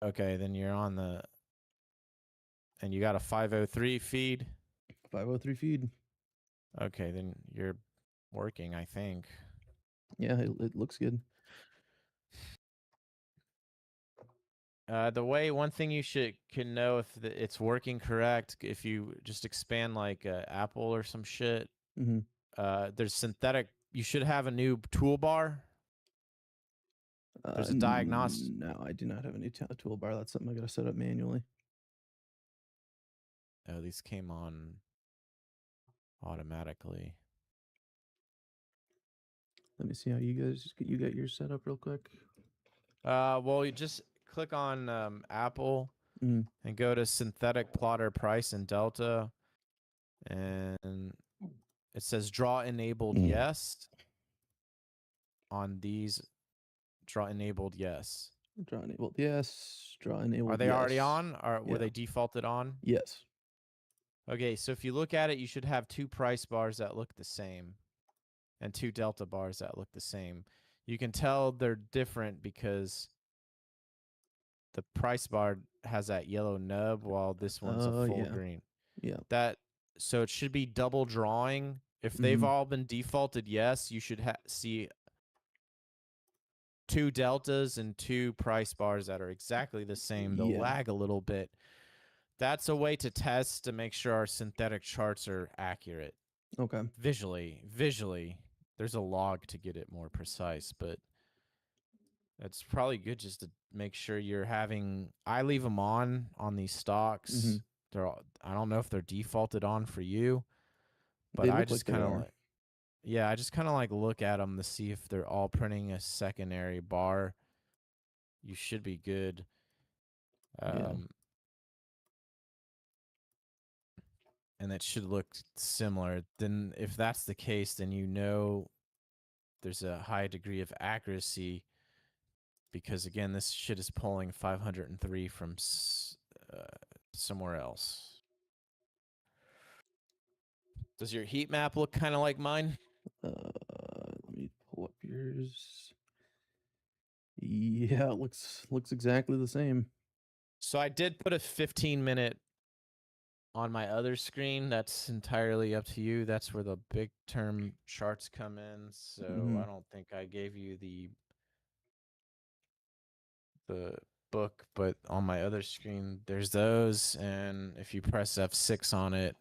Speaker 2: Okay, then you're on the... And you got a 503 feed?
Speaker 1: 503 feed.
Speaker 2: Okay, then you're working, I think.
Speaker 1: Yeah, it looks good.
Speaker 2: One thing you can know if it's working correct, if you just expand like Apple or some shit,
Speaker 1: Mm-hmm.
Speaker 2: there's synthetic, you should have a new toolbar. There's a diagnostic.
Speaker 1: No, I do not have any toolbar. That's something I got to set up manually.
Speaker 2: Oh, these came on automatically.
Speaker 1: Let me see how you got yours set up real quick.
Speaker 2: Well, you just click on Apple and go to synthetic plotter price and delta, and it says draw enabled yes. On these, draw enabled yes.
Speaker 1: Draw enabled yes. Draw enabled.
Speaker 2: Are they
Speaker 1: yes.
Speaker 2: already on, or were they defaulted on?
Speaker 1: Yes.
Speaker 2: Okay, so if you look at it, you should have two price bars that look the same and two delta bars that look the same. You can tell they're different because the price bar has that yellow nub while this one's a full green.
Speaker 1: Yeah.
Speaker 2: So it should be double drawing. If they've all been defaulted yes, you should see two deltas and two price bars that are exactly the same. They'll lag a little bit. that's a way to test to make sure our synthetic charts are accurate.
Speaker 1: Okay.
Speaker 2: Visually, there's a log to get it more precise, but it's probably good just to make sure you're having. I leave them on these stocks.
Speaker 1: Mhm.
Speaker 2: They're all, I don't know if they're defaulted on for you, but
Speaker 1: They
Speaker 2: I
Speaker 1: look like
Speaker 2: just
Speaker 1: they
Speaker 2: kind of
Speaker 1: are.
Speaker 2: like, yeah, I just kind of like look at them to see if they're all printing a secondary bar. You should be good.
Speaker 1: Yeah.
Speaker 2: And that should look similar. Then, if that's the case, then you know there's a high degree of accuracy because again, this shit is pulling 503 from somewhere else. Does your heat map look kind of like mine?
Speaker 1: Let me pull up yours. Yeah, it looks exactly the same.
Speaker 2: So I did put a 15-minute on my other screen. That's entirely up to you. That's where the big term charts come in. So
Speaker 1: Mhm.
Speaker 2: I don't think I gave you the book, but on my other screen there's those, and if you press F6 on it,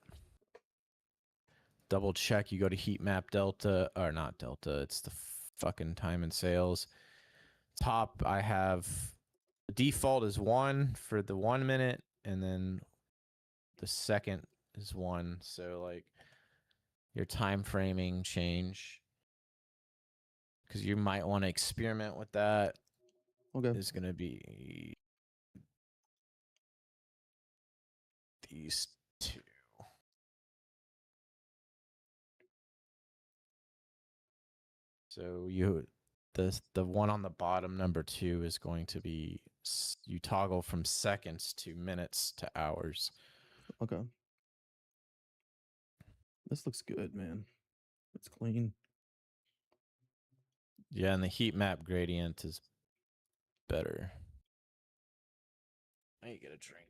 Speaker 2: double check, you go to heat map delta, or not delta, it's the fucking time and sales. Top, I have the default is 1 for the 1 minute, and then the second is 1. So like your time framing change, because you might want to experiment with that,
Speaker 1: Okay.
Speaker 2: is going to be these two. So the one on the bottom, number 2, is going to be you toggle from seconds to minutes to hours.
Speaker 1: Okay. This looks good, man. It's clean.
Speaker 2: Yeah, and the heat map gradient is better. Now you get a drink.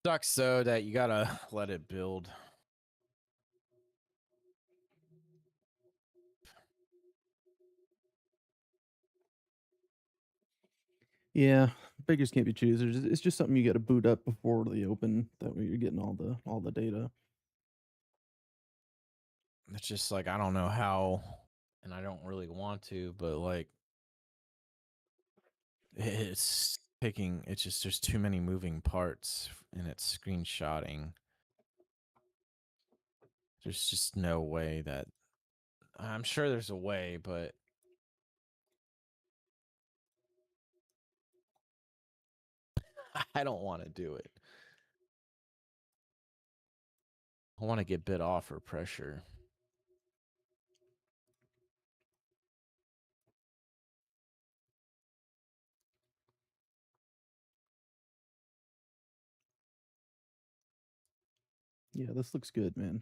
Speaker 2: Sucks though that you gotta let it build.
Speaker 1: Yeah, beggars can't be choosers. It's just something you got to boot up before they open. That way you're getting all the data.
Speaker 2: It's just like I don't know how, and I don't really want to, but like it's taking. It's just there's too many moving parts, and it's screenshotting. There's just no way that. I'm sure there's a way, but I don't want to do it. I want to get bit off or pressure.
Speaker 1: Yeah, this looks good, man.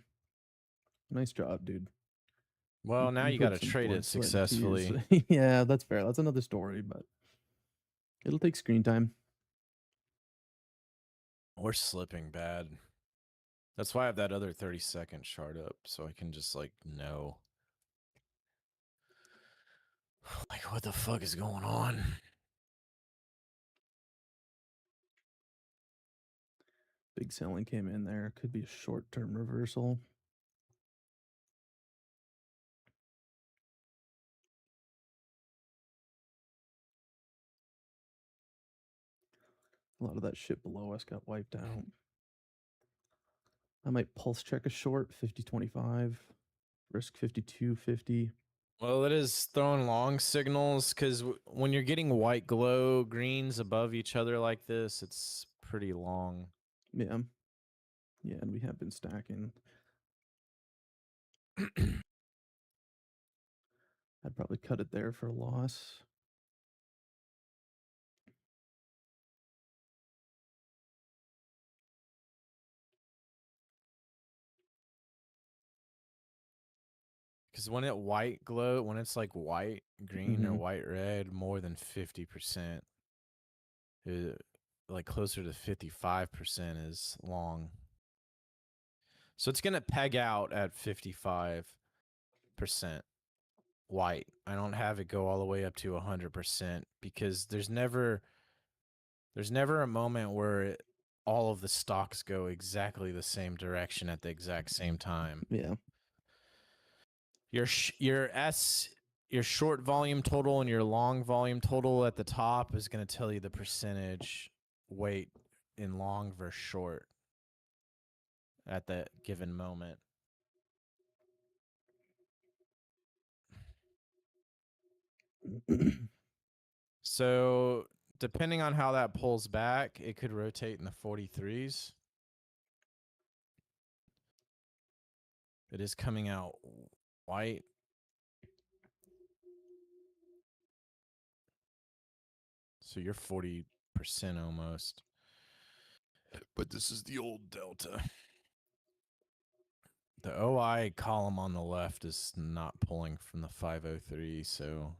Speaker 1: Nice job, dude.
Speaker 2: Well, now
Speaker 1: You
Speaker 2: you got
Speaker 1: put
Speaker 2: to
Speaker 1: some
Speaker 2: trade
Speaker 1: blood,
Speaker 2: it
Speaker 1: sweat, and tears.
Speaker 2: successfully.
Speaker 1: Yeah, that's fair. That's another story, but it'll take screen time.
Speaker 2: We're slipping bad. That's why I have that other 30-second chart up, so I can just like know. Like, what the fuck is going on?
Speaker 1: Big selling came in there. Could be a short-term reversal. A lot of that shit below us got wiped out. I might pulse check a short 50.25, risk 52.50.
Speaker 2: Well, it is throwing long signals because when you're getting white glow greens above each other like this, it's pretty long.
Speaker 1: Yeah. Yeah, and we have been stacking. I'd probably cut it there for a loss.
Speaker 2: Because when it's like white, green, or white, red, more than 50%, like closer to 55% is long. So it's going to peg out at 55% white. I don't have it go all the way up to 100% because there's never a moment where all of the stocks go exactly the same direction at the exact same time.
Speaker 1: Yeah.
Speaker 2: Your short volume total and your long volume total at the top is going to tell you the percentage weight in long versus short at that given moment. So depending on how that pulls back, it could rotate in the 43s. It is coming out white. So you're 40% almost. But this is the old delta. The OI column on the left is not pulling from the 503, so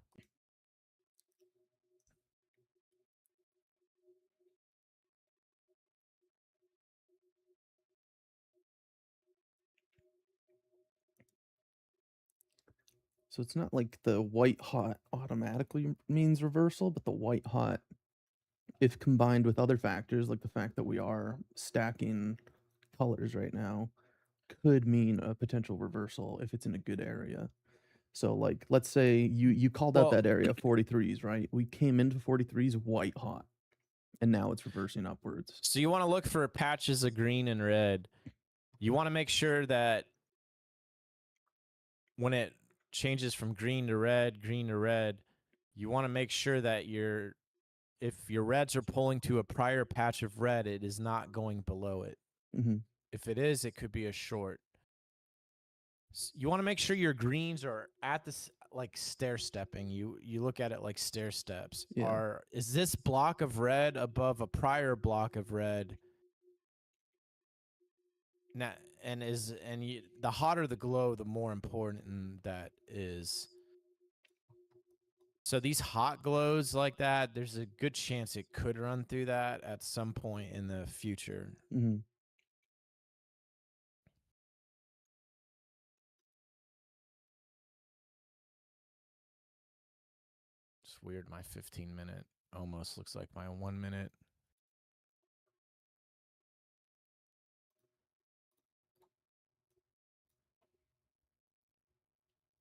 Speaker 1: So it's not like the white hot automatically means reversal, but the white hot, if combined with other factors, like the fact that we are stacking colors right now, could mean a potential reversal if it's in a good area. So like let's say you called out that area 43s, right? We came into 43s white hot, and now it's reversing upwards.
Speaker 2: So you want to look for patches of green and red. You want to make sure that when it changes from green to red, you want to make sure that if your reds are pulling to a prior patch of red, it is not going below it. If it is, it could be a short. You want to make sure your greens are at this like stair stepping. You look at it like stair steps.
Speaker 1: Yeah.
Speaker 2: Is this block of red above a prior block of red? Now, the hotter the glow, the more important that is. So these hot glows like that, there's a good chance it could run through that at some point in the future. It's weird. My 15-minute almost looks like my 1 minute.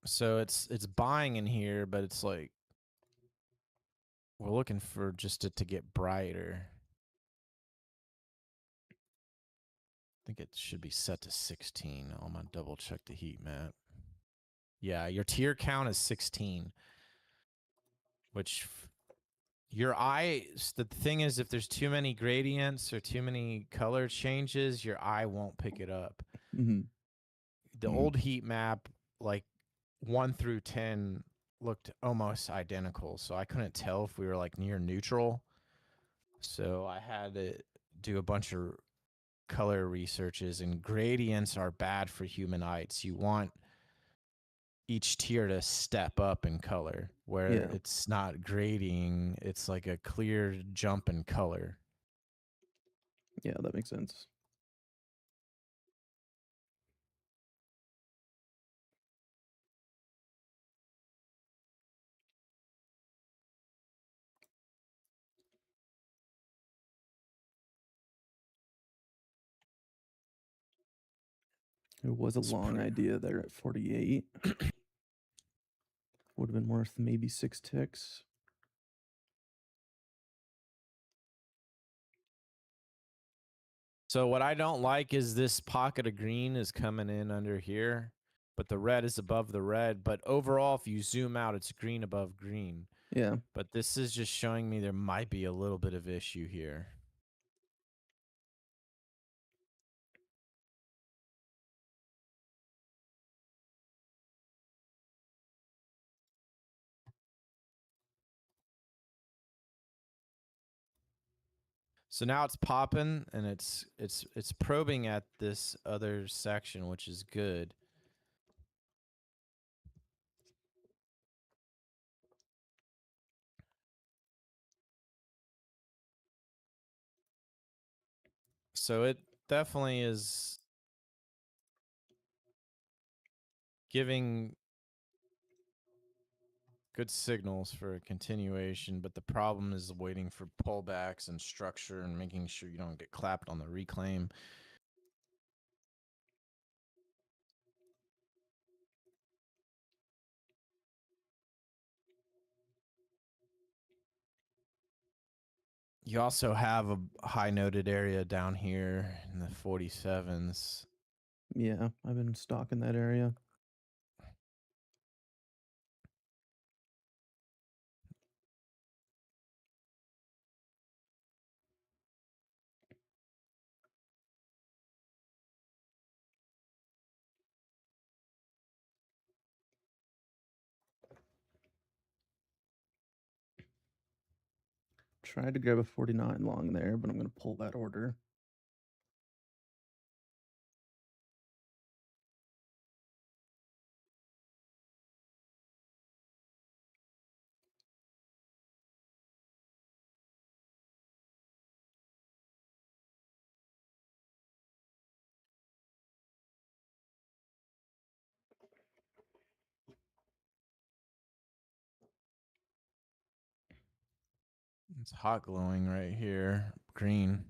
Speaker 2: So it's buying in here, but it's like we're looking for just it to get brighter. I think it should be set to 16. I'm going to double check the heat map. Yeah, your tier count is 16, which your eye, the thing is, if there's too many gradients or too many color changes, your eye won't pick it up. The old heat map, like 1 through 10, looked almost identical, so I couldn't tell if we were like near neutral. So I had to do a bunch of color researches, and gradients are bad for human eyes. You want each tier to step up in color, where it's not grading, it's like a clear jump in color.
Speaker 1: Yeah, that makes sense. It was a long idea there at 48. Would have been worth maybe 6 ticks.
Speaker 2: So what I don't like is this pocket of green is coming in under here, but the red is above the red. But overall, if you zoom out, it's green above green.
Speaker 1: Yeah.
Speaker 2: But this is just showing me there might be a little bit of issue here. So now it's popping and it's probing at this other section, which is good. So it definitely is giving good signals for a continuation, but the problem is waiting for pullbacks and structure and making sure you don't get clapped on the reclaim. You also have a high noted area down here in the 47s.
Speaker 1: Yeah, I've been stalking that area. Tried to grab a 49 long there, but I'm going to pull that order.
Speaker 2: It's hot glowing right here, green.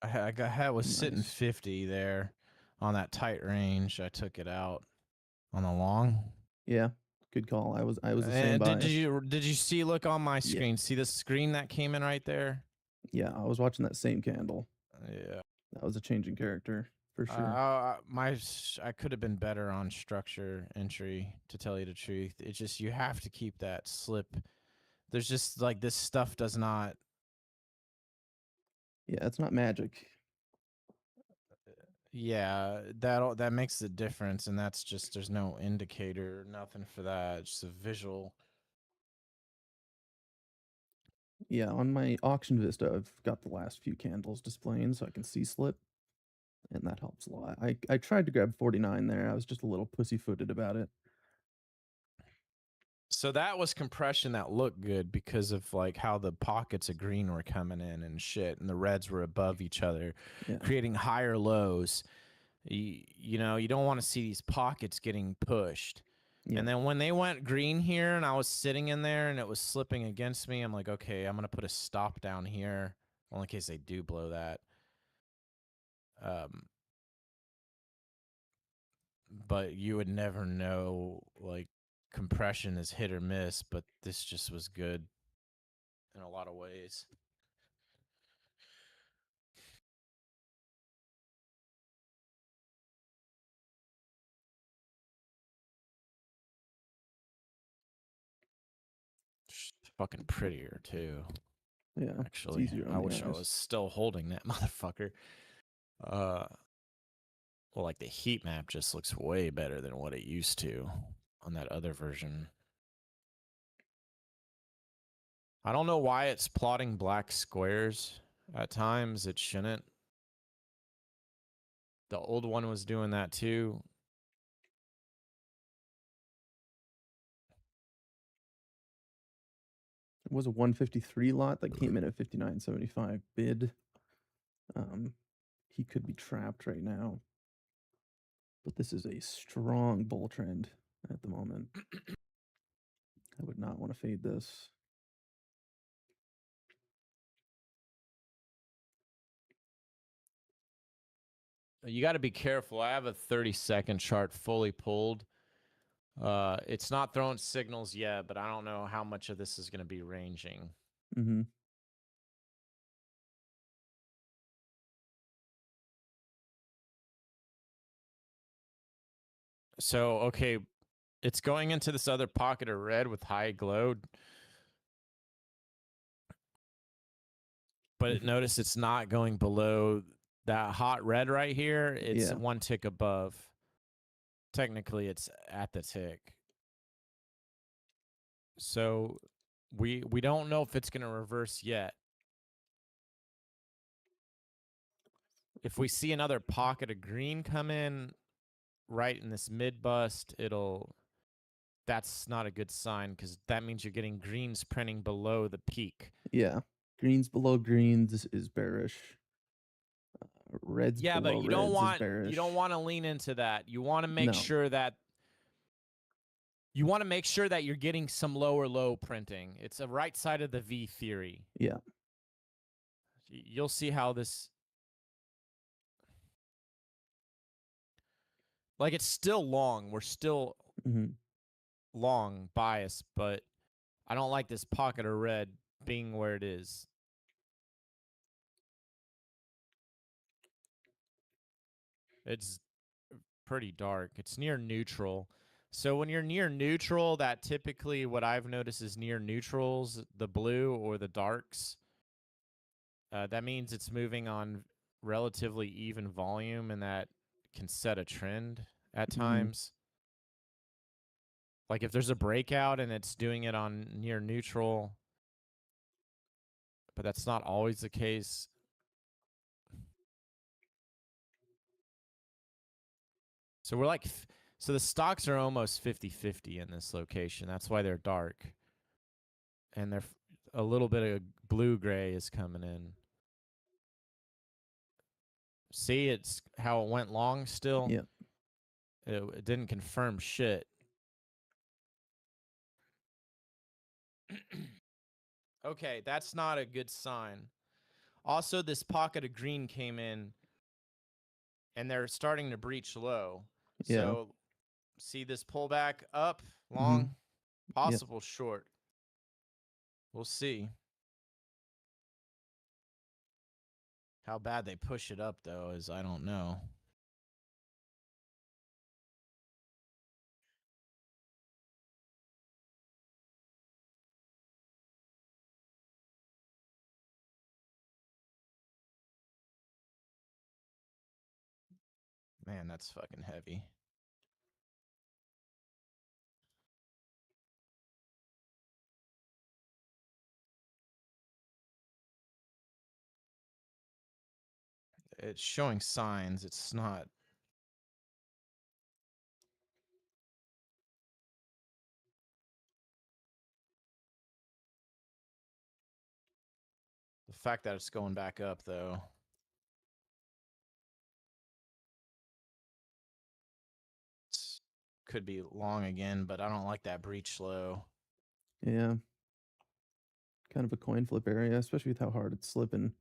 Speaker 2: I was sitting
Speaker 1: Nice.
Speaker 2: 50 there on that tight range. I took it out on the long.
Speaker 1: Yeah, good call. I was the same
Speaker 2: And
Speaker 1: bias.
Speaker 2: did you see? Look on my
Speaker 1: Yeah.
Speaker 2: screen. See the screen that came in right there?
Speaker 1: Yeah, I was watching that same candle.
Speaker 2: Yeah.
Speaker 1: That was a changing character for sure.
Speaker 2: I could have been better on structure entry, to tell you the truth. It's just you have to keep that slip. There's just like this stuff does not.
Speaker 1: Yeah, it's not magic.
Speaker 2: Yeah, that makes the difference, and that's just there's no indicator, nothing for that. It's just a visual.
Speaker 1: Yeah, on my auction vista, I've got the last few candles displaying so I can see slip, and that helps a lot. I tried to grab 49 there. I was just a little pussyfooted about it.
Speaker 2: So that was compression that looked good because of like how the pockets of green were coming in and shit, and the reds were above each other,
Speaker 1: Yeah.
Speaker 2: creating higher lows. You know, you don't want to see these pockets getting pushed.
Speaker 1: Yeah.
Speaker 2: And then when they went green here and I was sitting in there and it was slipping against me, I'm like, okay, I'm going to put a stop down here, only in case they do blow that. But you would never know, like, compression is hit or miss, but this just was good in a lot of ways. Just fucking prettier too.
Speaker 1: Yeah. It's
Speaker 2: Actually,
Speaker 1: easier
Speaker 2: I
Speaker 1: on the
Speaker 2: wish I
Speaker 1: eyes.
Speaker 2: was still holding that motherfucker. Well, like the heat map just looks way better than what it used to on that other version. I don't know why it's plotting black squares. At times it shouldn't. The old one was doing that too.
Speaker 1: It was a 153 lot that came in at 59.75 bid. He could be trapped right now. But this is a strong bull trend at the moment. I would not want to fade this.
Speaker 2: You got to be careful. I have a 30-second chart fully pulled. It's not throwing signals yet, but I don't know how much of this is going to be ranging.
Speaker 1: Mm-hmm.
Speaker 2: So, okay, it's going into this other pocket of red with high glow. But notice it's not going below that hot red right here. It's
Speaker 1: Yeah.
Speaker 2: one tick above. Technically, it's at the tick. So we don't know if it's going to reverse yet. If we see another pocket of green come in right in this mid bust, that's not a good sign because that means you're getting greens printing below the peak.
Speaker 1: Yeah. Greens below greens is bearish. Reds
Speaker 2: Yeah,
Speaker 1: below
Speaker 2: but
Speaker 1: reds
Speaker 2: you don't want to lean into that. You want to make
Speaker 1: No.
Speaker 2: sure that you're getting some lower low printing. It's a right side of the V theory.
Speaker 1: Yeah.
Speaker 2: You'll see how this, like, it's still long. We're still long bias, but I don't like this pocket of red being where it is. It's pretty dark. It's near neutral. So when you're near neutral, that typically what I've noticed is near neutrals, the blue or the darks. That means it's moving on relatively even volume, and that can set a trend at times. Like if there's a breakout and it's doing it on near neutral, but that's not always the case. So we're like, so the stocks are almost 50-50 in this location. That's why they're dark. And they're a little bit of blue-gray is coming in. See, it's how it went long still.
Speaker 1: Yeah.
Speaker 2: It didn't confirm shit. Okay, that's not a good sign. Also, this pocket of green came in, and they're starting to breach low.
Speaker 1: Yeah.
Speaker 2: So, see this pullback up, long, possible short. We'll see. How bad they push it up, though, is I don't know. Man, that's fucking heavy. It's showing signs. It's not. The fact that it's going back up, though. Could be long again, but I don't like that breach low.
Speaker 1: Yeah. Kind of a coin flip area, especially with how hard it's slipping.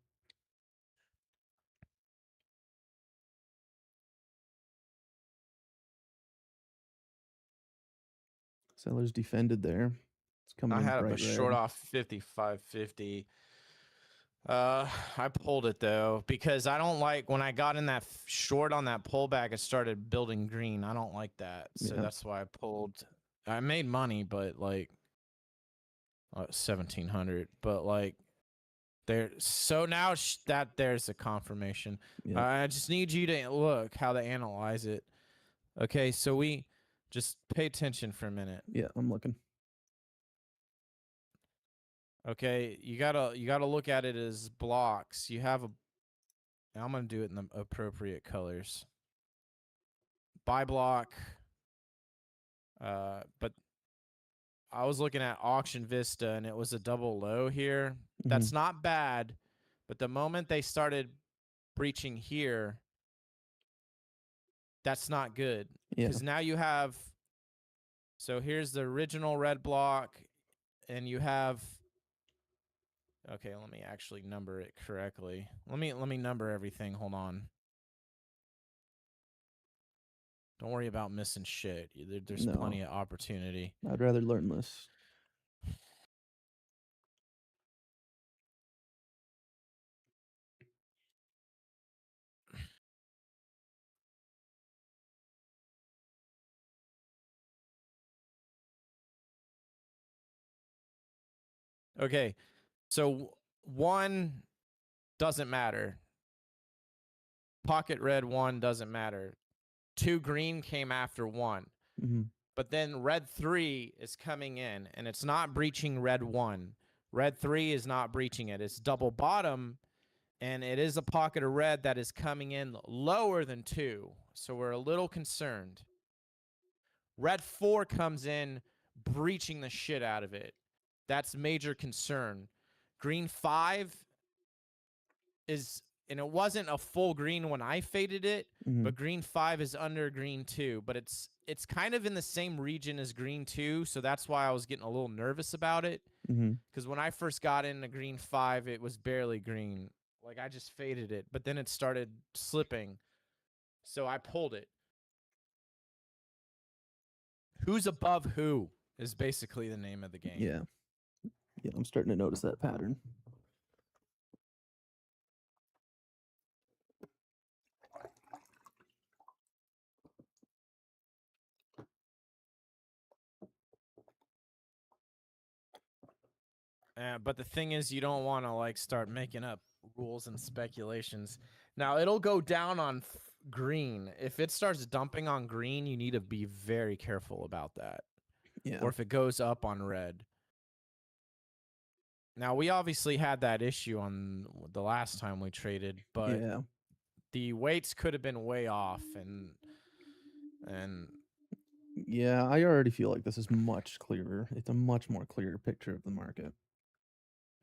Speaker 1: Sellers defended there. It's coming in
Speaker 2: I had
Speaker 1: bright
Speaker 2: a
Speaker 1: red.
Speaker 2: short off 55.50. I pulled it though because I don't like when I got in that short on that pullback. It started building green. I don't like that, so that's why I pulled. I made money, but like 1,700. But like there. So now that there's a confirmation. I just need you to look how they analyze it. Okay, so we just pay attention for a minute.
Speaker 1: Yeah, I'm looking.
Speaker 2: Okay, you gotta look at it as blocks. You have a. I'm gonna do it in the appropriate colors. Buy block. But I was looking at Auction Vista and it was a double low here. That's not bad, but the moment they started breaching here, that's not good because now you have. So here's the original red block, and you have. Okay, let me actually number it correctly. Let me number everything. Hold on. Don't worry about missing shit. There's
Speaker 1: No.
Speaker 2: plenty of opportunity.
Speaker 1: I'd rather learn this.
Speaker 2: Okay, so 1 doesn't matter. Pocket red 1 doesn't matter. 2 green came after 1.
Speaker 1: Mhm.
Speaker 2: But then red 3 is coming in, and it's not breaching red 1. Red 3 is not breaching it. It's double bottom, and it is a pocket of red that is coming in lower than 2. So we're a little concerned. Red 4 comes in, breaching the shit out of it. That's major concern. Green 5 is, and it wasn't a full green when I faded it,
Speaker 1: Mhm.
Speaker 2: but green 5 is under green 2. But it's kind of in the same region as green 2, so that's why I was getting a little nervous about it.
Speaker 1: Mhm.
Speaker 2: Because when I first got into green 5, it was barely green. Like, I just faded it, but then it started slipping, so I pulled it. Who's above who is basically the name of the game.
Speaker 1: Yeah. Yeah, I'm starting to notice that pattern.
Speaker 2: But the thing is, you don't want to like start making up rules and speculations. Now it'll go down on green. If it starts dumping on green, you need to be very careful about that.
Speaker 1: Yeah.
Speaker 2: Or if it goes up on red. Now we obviously had that issue on the last time we traded, but
Speaker 1: Yeah.
Speaker 2: the weights could have been way off, and
Speaker 1: Yeah, I already feel like this is much clearer. It's a much more clear picture of the market.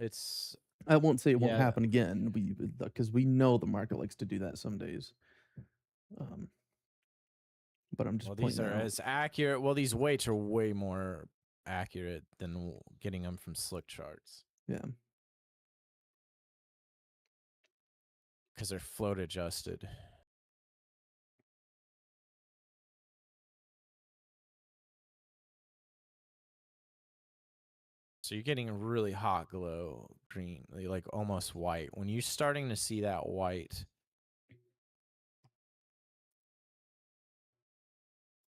Speaker 2: it's
Speaker 1: I won't say it won't
Speaker 2: Yeah.
Speaker 1: happen again, because we know the market likes to do that some days. But I'm just
Speaker 2: well, these
Speaker 1: pointing
Speaker 2: are
Speaker 1: out.
Speaker 2: as accurate. Well, these weights are way more accurate than getting them from slick charts.
Speaker 1: Yeah.
Speaker 2: Because they're float adjusted. So you're getting a really hot glow green, like almost white. When you're starting to see that white,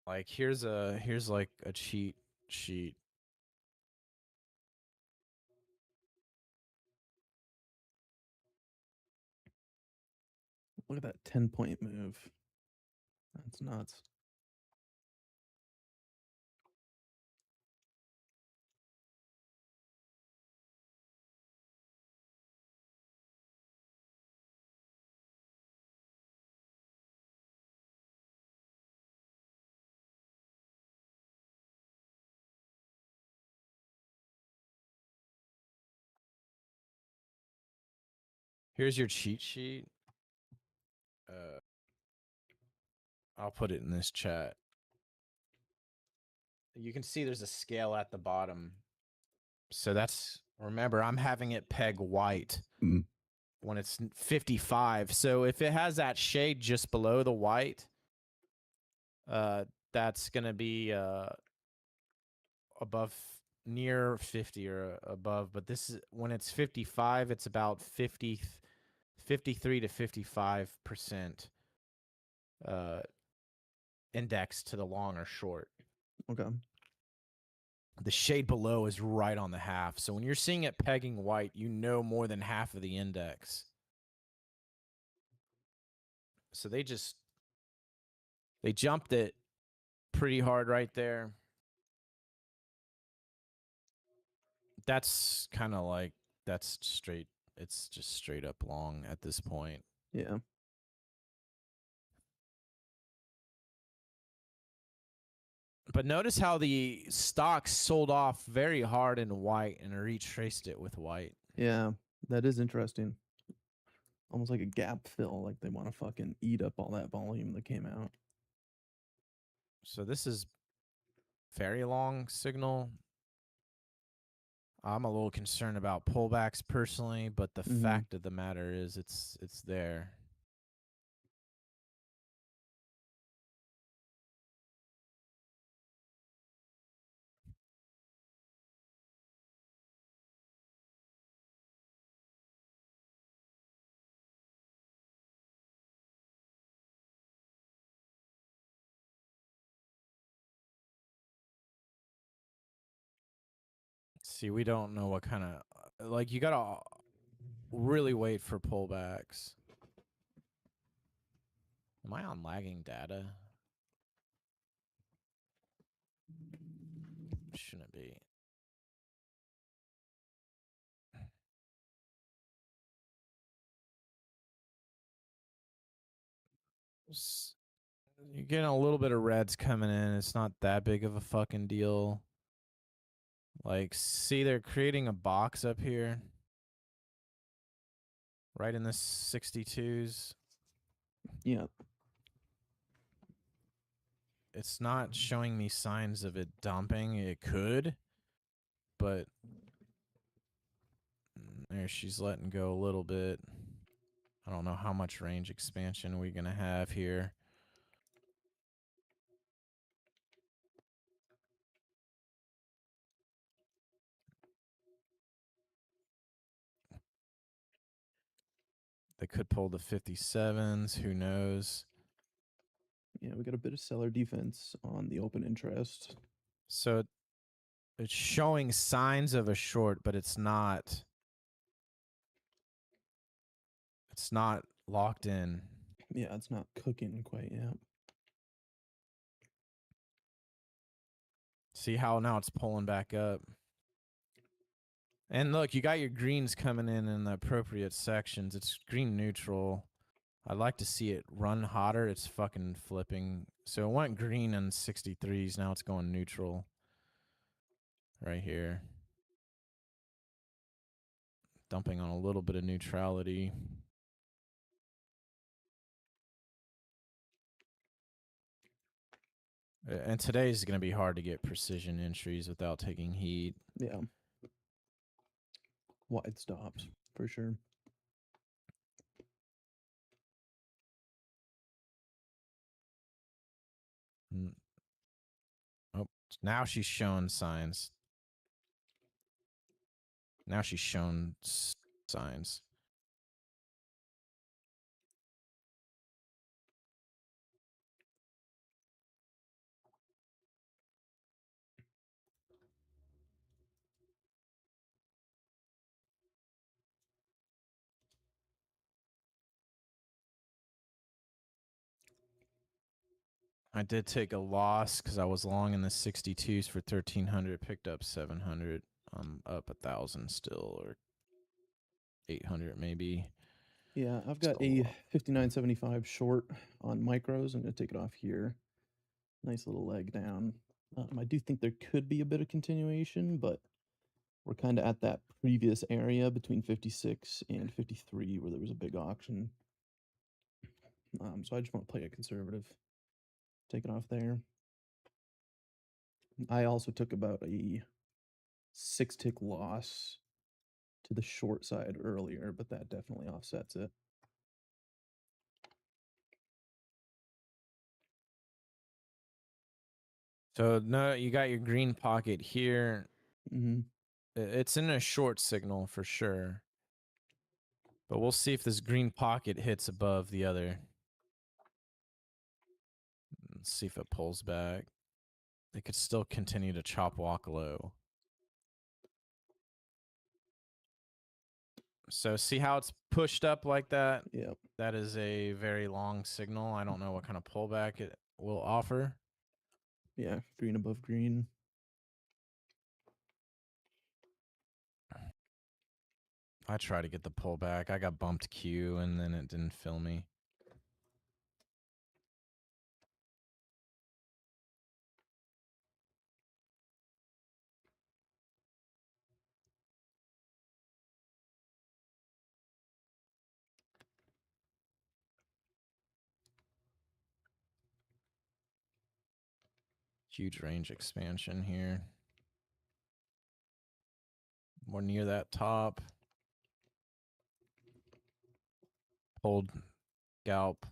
Speaker 2: like here's like a cheat sheet.
Speaker 1: Look at that 10-point move. That's nuts.
Speaker 2: Here's your cheat sheet. I'll put it in this chat. You can see there's a scale at the bottom. So that's, remember, I'm having it peg white when it's 55. So if it has that shade just below the white, that's going to be above, near 50 or above. But this is, when it's 55, it's about 53 to 55% index to the long or short.
Speaker 1: Okay.
Speaker 2: The shade below is right on the half. So when you're seeing it pegging white, you know more than half of the index. So they jumped it pretty hard right there. That's kind of like, that's straight. It's just straight up long at this point.
Speaker 1: Yeah.
Speaker 2: But notice how the stocks sold off very hard in white and retraced it with white.
Speaker 1: Yeah. That is interesting. Almost like a gap fill, like they want to fucking eat up all that volume that came out.
Speaker 2: So this is very long signal. I'm a little concerned about pullbacks personally, but the fact of the matter is it's there. See, we don't know what kind of like you gotta really wait for pullbacks. Am I on lagging data? Shouldn't be. You're getting a little bit of reds coming in. It's not that big of a fucking deal. Like, see, they're creating a box up here. Right in the 62s.
Speaker 1: Yeah.
Speaker 2: It's not showing me signs of it dumping. It could, but there she's letting go a little bit. I don't know how much range expansion we're going to have here. They could pull the 57s. Who knows?
Speaker 1: Yeah, we got a bit of seller defense on the open interest.
Speaker 2: So it's showing signs of a short, but it's not. It's not locked in.
Speaker 1: Yeah, it's not cooking quite yet.
Speaker 2: See how now it's pulling back up. And look, you got your greens coming in the appropriate sections. It's green neutral. I'd like to see it run hotter. It's fucking flipping. So it went green in 63s. Now it's going neutral right here. Dumping on a little bit of neutrality. And today's going to be hard to get precision entries without taking heat.
Speaker 1: Yeah. Wide stops, for sure.
Speaker 2: Oh, now she's showing signs. Now she's shown signs. I did take a loss because I was long in the 62s for 1,300, picked up 700. I'm up 1,000 still, or 800 maybe.
Speaker 1: Yeah, I've got a 59.75 short on micros. I'm going to take it off here. Nice little leg down. I do think there could be a bit of continuation, but we're kind of at that previous area between 56 and 53 where there was a big auction. So I just want to play it conservative. Take it off there. I also took about a 6-tick loss to the short side earlier, but that definitely offsets it.
Speaker 2: So no, you got your green pocket here.
Speaker 1: Mm-hmm.
Speaker 2: It's in a short signal for sure. But we'll see if this green pocket hits above the other. Let's see if it pulls back. It could still continue to chop walk low. So see how it's pushed up like that?
Speaker 1: Yep.
Speaker 2: That is a very long signal. I don't know what kind of pullback it will offer.
Speaker 1: Yeah, green above green.
Speaker 2: I try to get the pullback. I got bumped Q and then it didn't fill me. Huge range expansion here. More near that top. Hold scalp.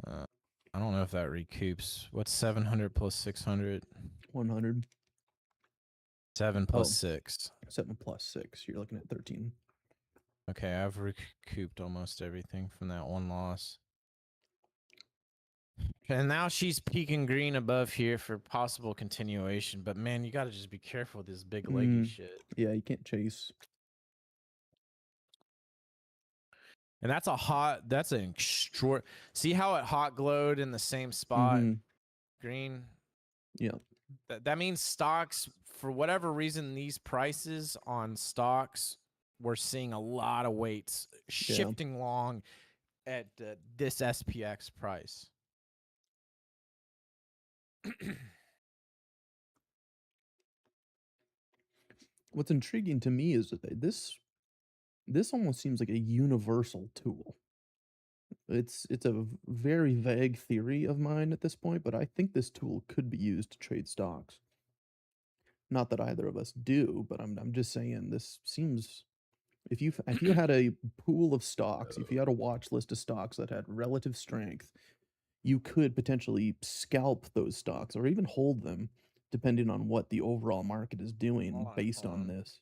Speaker 2: I don't know if that recoups. What's 700 plus 600?
Speaker 1: 100.
Speaker 2: 7 plus 6.
Speaker 1: 7 plus 6. You're looking at 13.
Speaker 2: Okay, I've recouped almost everything from that one loss. And now she's peaking green above here for possible continuation. But man, you got to just be careful with this big leggy shit.
Speaker 1: Yeah, you can't chase.
Speaker 2: And that's an extra. See how it hot glowed in the same spot?
Speaker 1: Mm-hmm.
Speaker 2: Green.
Speaker 1: Yeah.
Speaker 2: That means stocks, for whatever reason, these prices on stocks, we're seeing a lot of weights shifting long at this SPX price.
Speaker 1: What's intriguing to me is that this almost seems like a universal tool. It's a very vague theory of mine at this point, but I think this tool could be used to trade stocks. Not that either of us do, but I'm just saying this seems if you had a pool of stocks, if you had a watch list of stocks that had relative strength, you could potentially scalp those stocks or even hold them depending on what the overall market is doing based on this.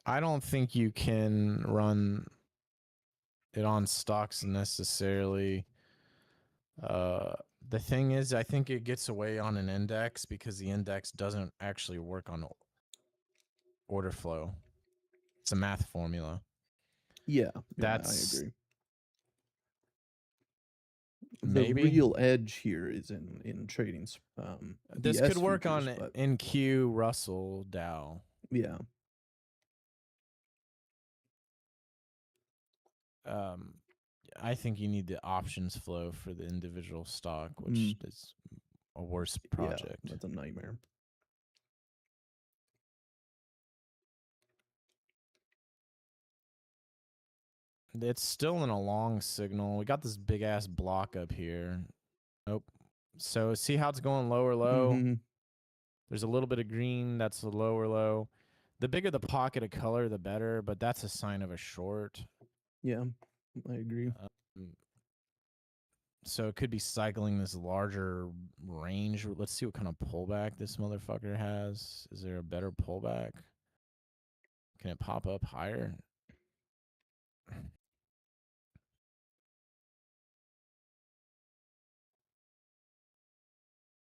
Speaker 2: I don't think you can run it on stocks necessarily. The thing is, I think it gets away on an index because the index doesn't actually work on order flow. It's a math formula.
Speaker 1: Yeah,
Speaker 2: That's
Speaker 1: I agree.
Speaker 2: maybe
Speaker 1: the real edge here is in trading.
Speaker 2: This
Speaker 1: DS
Speaker 2: could work
Speaker 1: futures,
Speaker 2: on
Speaker 1: but
Speaker 2: NQ, Russell, Dow.
Speaker 1: yeah.
Speaker 2: I think you need the options flow for the individual stock, which is a worse project.
Speaker 1: Yeah, that's a nightmare.
Speaker 2: It's still in a long signal. We got this big ass block up here. Nope. So see how it's going lower low?
Speaker 1: Mm-hmm.
Speaker 2: There's a little bit of green. That's a lower low. The bigger the pocket of color, the better, but that's a sign of a short.
Speaker 1: Yeah, I agree.
Speaker 2: So it could be cycling this larger range. Let's see what kind of pullback this motherfucker has. Is there a better pullback? Can it pop up higher?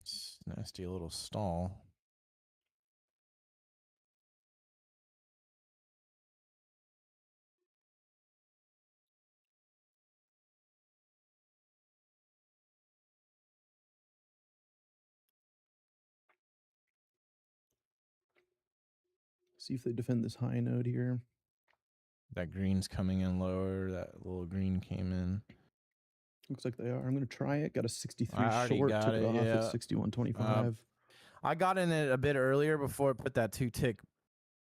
Speaker 2: It's nasty little stall.
Speaker 1: See if they defend this high node here.
Speaker 2: That green's coming in lower. That little green came in.
Speaker 1: Looks like they are. I'm going to try it. Got a 63
Speaker 2: I already
Speaker 1: short.
Speaker 2: got
Speaker 1: Took
Speaker 2: it,
Speaker 1: it off
Speaker 2: yeah.
Speaker 1: at 61.25.
Speaker 2: I got in it a bit earlier before it put that 2-tick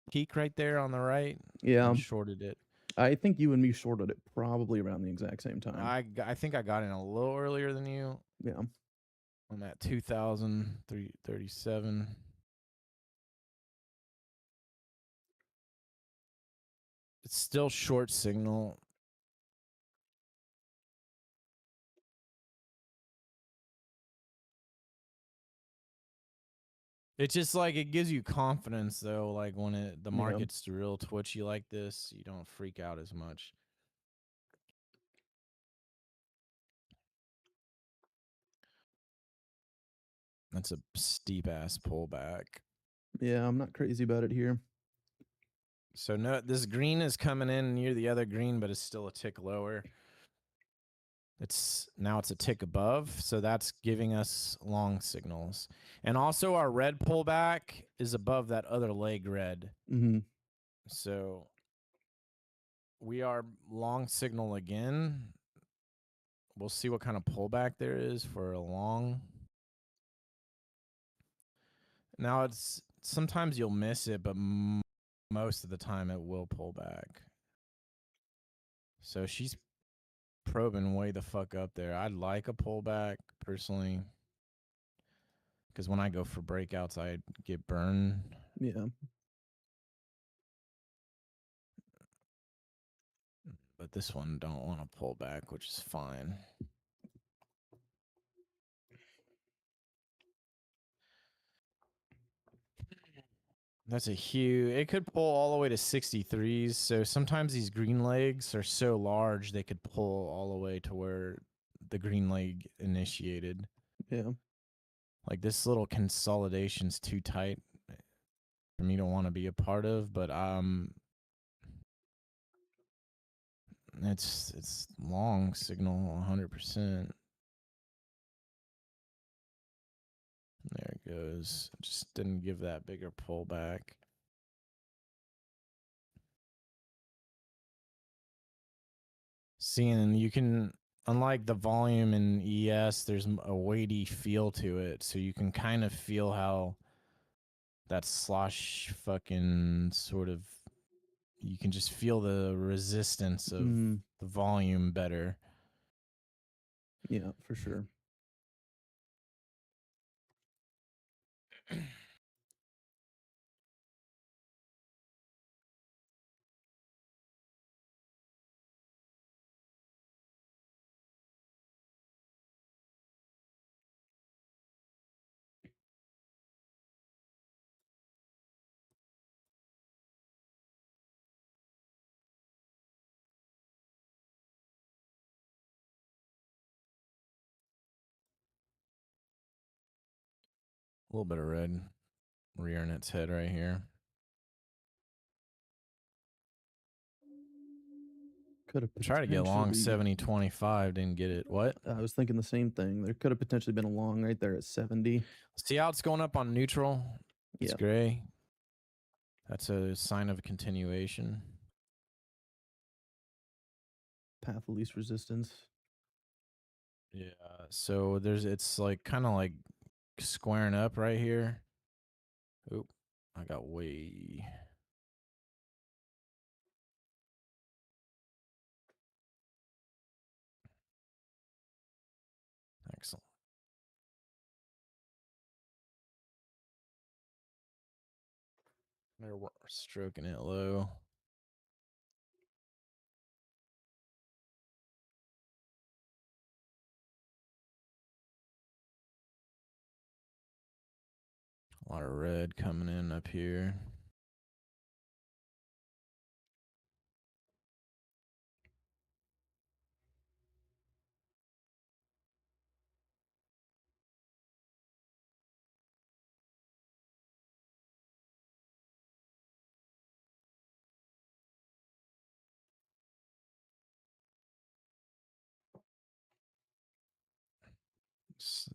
Speaker 2: peak right there on the right.
Speaker 1: Yeah.
Speaker 2: I shorted it.
Speaker 1: I think you and me shorted it probably around the exact same time.
Speaker 2: I think I got in a little earlier than you.
Speaker 1: Yeah.
Speaker 2: I'm at 2,337. It's still short signal. It's just like it gives you confidence though, like when the market's real twitchy like this, you don't freak out as much. That's a steep ass pullback.
Speaker 1: Yeah, I'm not crazy about it here.
Speaker 2: So no, this green is coming in near the other green, but it's still a tick lower. Now it's a tick above, so that's giving us long signals. And also our red pullback is above that other leg red.
Speaker 1: Mm-hmm.
Speaker 2: So we are long signal again. We'll see what kind of pullback there is for a long. Now it's sometimes you'll miss it, but most of the time it will pull back. So she's probing way the fuck up there. I'd like a pullback personally, because when I go for breakouts, I get burned.
Speaker 1: Yeah.
Speaker 2: But this one don't want to pull back, which is fine. That's a huge. It could pull all the way to 63s. So sometimes these green legs are so large they could pull all the way to where the green leg initiated.
Speaker 1: Yeah.
Speaker 2: Like this little consolidation's too tight for me to want to be a part of, but it's long signal 100%. There it goes. Just didn't give that bigger pullback. Seeing you can, unlike the volume in ES, there's a weighty feel to it, so you can kind of feel how that slosh fucking sort of, you can just feel the resistance of the volume better.
Speaker 1: Yeah, for sure.
Speaker 2: A little bit of red rearing its head right here.
Speaker 1: Could have
Speaker 2: Try to get long
Speaker 1: potentially
Speaker 2: 70-25, didn't get it. What?
Speaker 1: I was thinking the same thing. There could have potentially been a long right there at 70.
Speaker 2: See how it's going up on neutral? It's
Speaker 1: Yeah.
Speaker 2: gray. That's a sign of a continuation.
Speaker 1: Path of least resistance.
Speaker 2: Yeah. So it's like kind of like squaring up right here. Oop. I got way. Excellent. They're stroking it low. A lot of red coming in up here.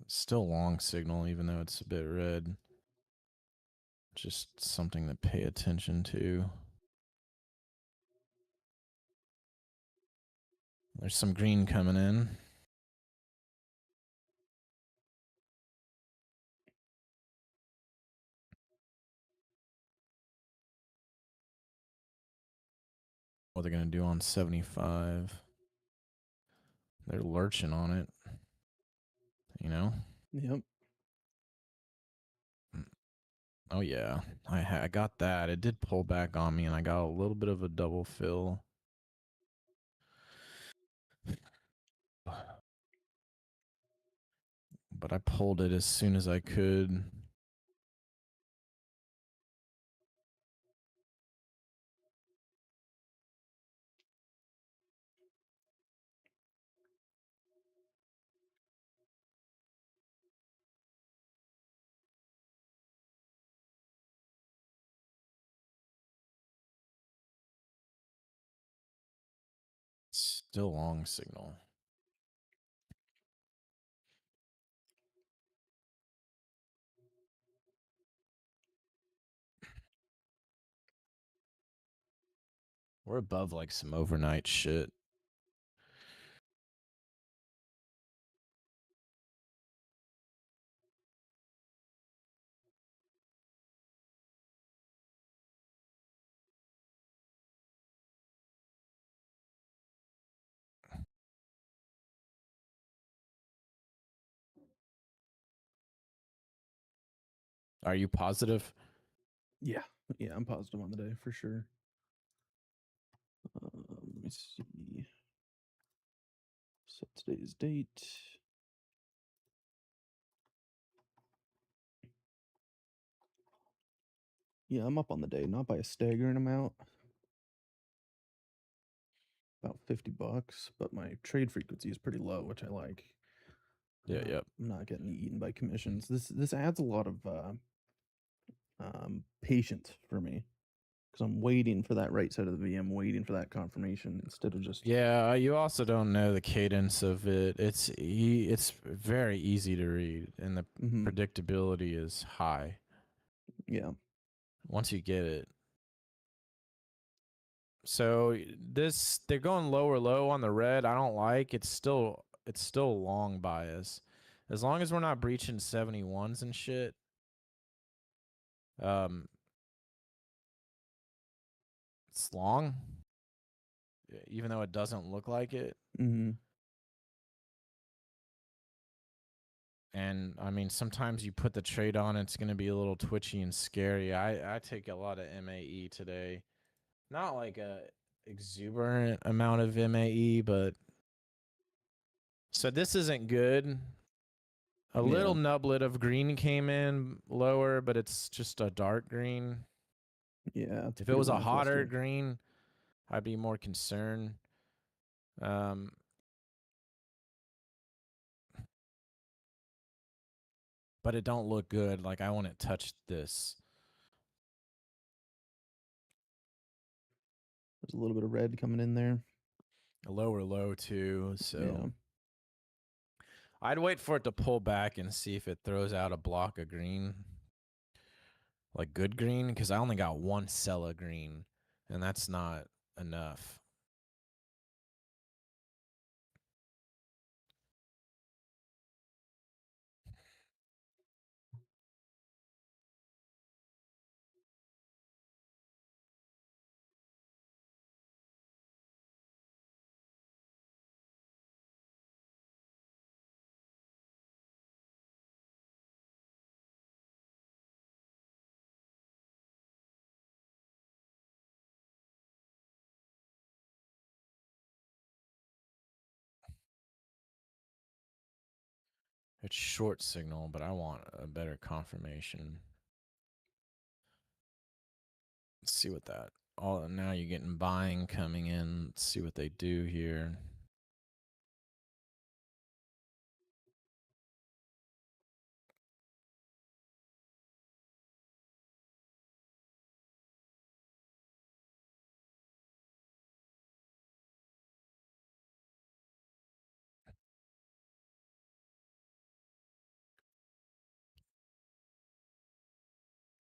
Speaker 2: Still long signal, even though it's a bit red. Just something to pay attention to. There's some green coming in. What they're going to do on 75. They're lurching on it. You know?
Speaker 1: Yep.
Speaker 2: Oh, yeah. I got that. It did pull back on me, and I got a little bit of a double fill. But I pulled it as soon as I could. Still long signal. We're above like some overnight shit. Are you positive?
Speaker 1: Yeah, yeah, I'm positive on the day for sure. Let me see. Set today's date. Yeah, I'm up on the day, not by a staggering amount. About $50, but my trade frequency is pretty low, which I like.
Speaker 2: Yeah, yep.
Speaker 1: I'm not getting eaten by commissions. This adds a lot of patience for me because I'm waiting for that right side of the VM, waiting for that confirmation instead of just
Speaker 2: Yeah, you also don't know the cadence of it. It's very easy to read, and the
Speaker 1: Mhm.
Speaker 2: predictability is high
Speaker 1: Yeah.
Speaker 2: once you get it. So they're going low on the red. I don't like. It's still long bias. As long as we're not breaching 71s and shit. Um, it's long, even though it doesn't look like it.
Speaker 1: Mhm.
Speaker 2: And I mean, sometimes you put the trade on, it's going to be a little twitchy and scary. I take a lot of MAE today. Not like a exuberant amount of MAE, but so this isn't good. A
Speaker 1: Yeah.
Speaker 2: little nublet of green came in lower, but it's just a dark green.
Speaker 1: Yeah, it's
Speaker 2: If it
Speaker 1: pretty
Speaker 2: was a hotter
Speaker 1: lackluster.
Speaker 2: green, I'd be more concerned. Um, but it don't look good. Like I wouldn't touch this.
Speaker 1: There's a little bit of red coming in there.
Speaker 2: A lower low too. So
Speaker 1: Yeah.
Speaker 2: I'd wait for it to pull back and see if it throws out a block of green, like good green, because I only got one cell of green, and that's not enough. It's short signal, but I want a better confirmation. Let's see what that. Oh, now you're getting buying coming in. Let's see what they do here.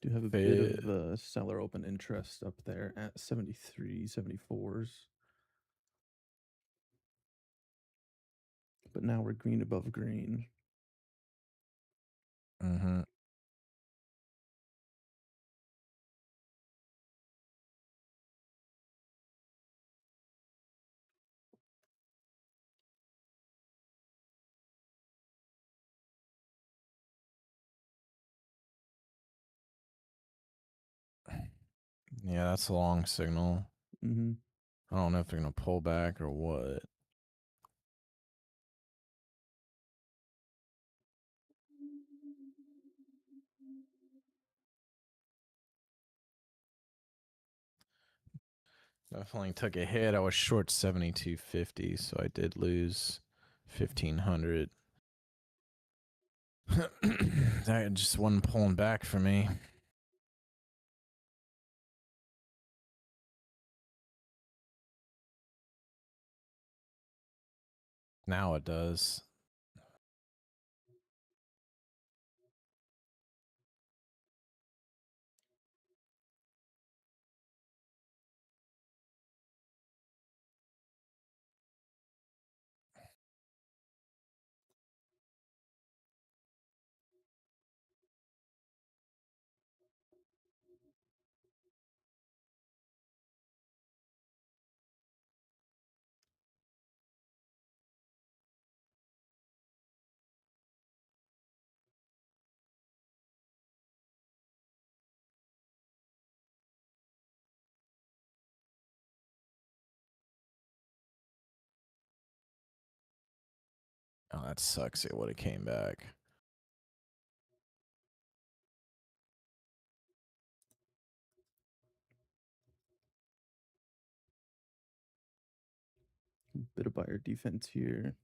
Speaker 1: Do have a bit
Speaker 2: Fa-
Speaker 1: of seller open interest up there at 73, 74s. But now we're green above green.
Speaker 2: Mhm. Yeah, that's a long signal.
Speaker 1: Mhm.
Speaker 2: I don't know if they're gonna pull back or what. Definitely took a hit. I was short 72.50, so I did lose 1,500. That just wasn't pulling back for me. Now it does. that sucks. It would have came back.
Speaker 1: Bit of buyer defense here.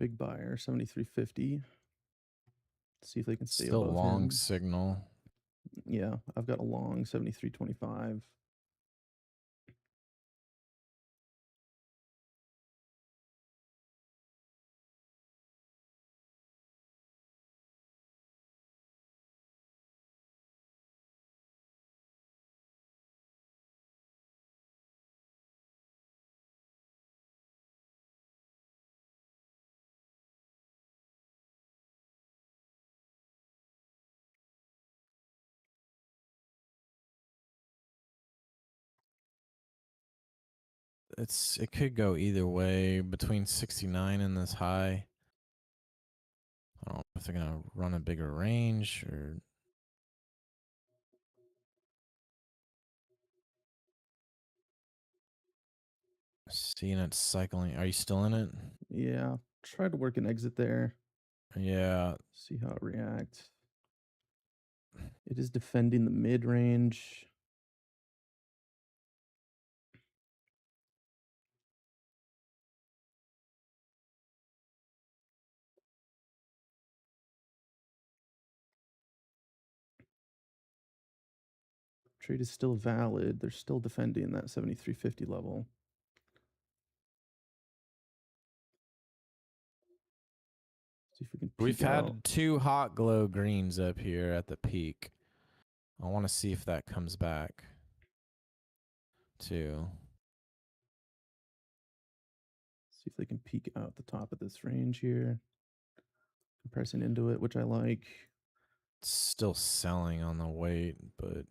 Speaker 1: Big buyer, 73.50. See if they can stay
Speaker 2: Still
Speaker 1: above
Speaker 2: long
Speaker 1: him.
Speaker 2: signal.
Speaker 1: Yeah, I've got a long 73.25.
Speaker 2: It could go either way between 69 and this high. I don't know if they're gonna run a bigger range or seeing it cycling. Are you still in it?
Speaker 1: Yeah, try to work an exit there.
Speaker 2: Yeah.
Speaker 1: See how it reacts. It is defending the mid range. Trade is still valid. They're still defending that 73.50 level. See if we can
Speaker 2: We've
Speaker 1: peek out.
Speaker 2: had 2 hot glow greens up here at the peak. I want to see if that comes back too.
Speaker 1: See if they can peek out the top of this range here. I'm pressing into it, which I like.
Speaker 2: It's still selling on the weight, but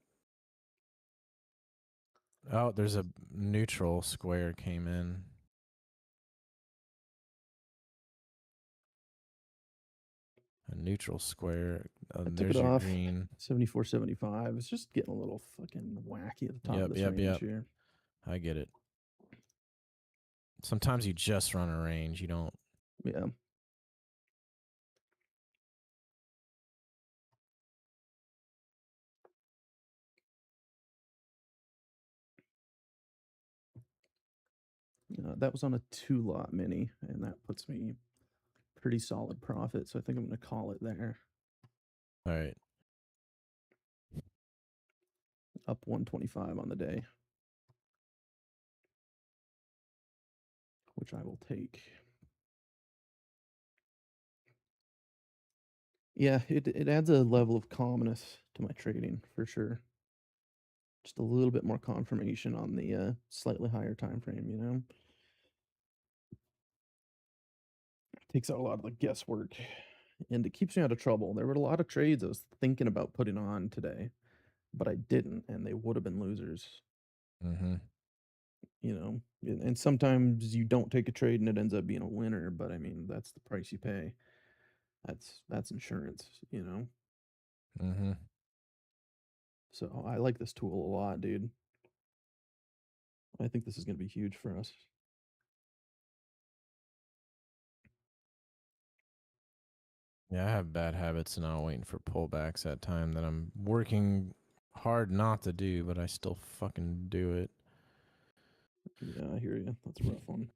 Speaker 2: oh, there's a neutral square came in. A neutral square.
Speaker 1: I took
Speaker 2: There's
Speaker 1: it
Speaker 2: your
Speaker 1: off.
Speaker 2: green.
Speaker 1: 74.75. It's just getting a little fucking wacky at the top of this range here.
Speaker 2: I get it. Sometimes you just run a range. You don't.
Speaker 1: Yeah. That was on a 2-lot mini, and that puts me pretty solid profit. So I think I'm going to call it there.
Speaker 2: All right.
Speaker 1: Up 125 on the day, which I will take. Yeah, it adds a level of calmness to my trading for sure. Just a little bit more confirmation on the slightly higher time frame, you know. Takes out a lot of the guesswork, and it keeps me out of trouble. There were a lot of trades I was thinking about putting on today, but I didn't, and they would have been losers.
Speaker 2: Mm-hmm.
Speaker 1: You know, and sometimes you don't take a trade and it ends up being a winner, but I mean that's the price you pay. That's insurance, you know.
Speaker 2: Mm-hmm.
Speaker 1: So I like this tool a lot, dude. I think this is going to be huge for us.
Speaker 2: Yeah, I have bad habits and I'm waiting for pullbacks at time that I'm working hard not to do, but I still fucking do it.
Speaker 1: Yeah, I hear you. That's a rough one.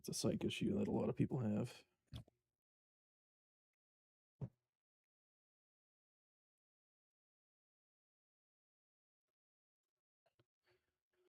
Speaker 1: It's a psych issue that a lot of people have.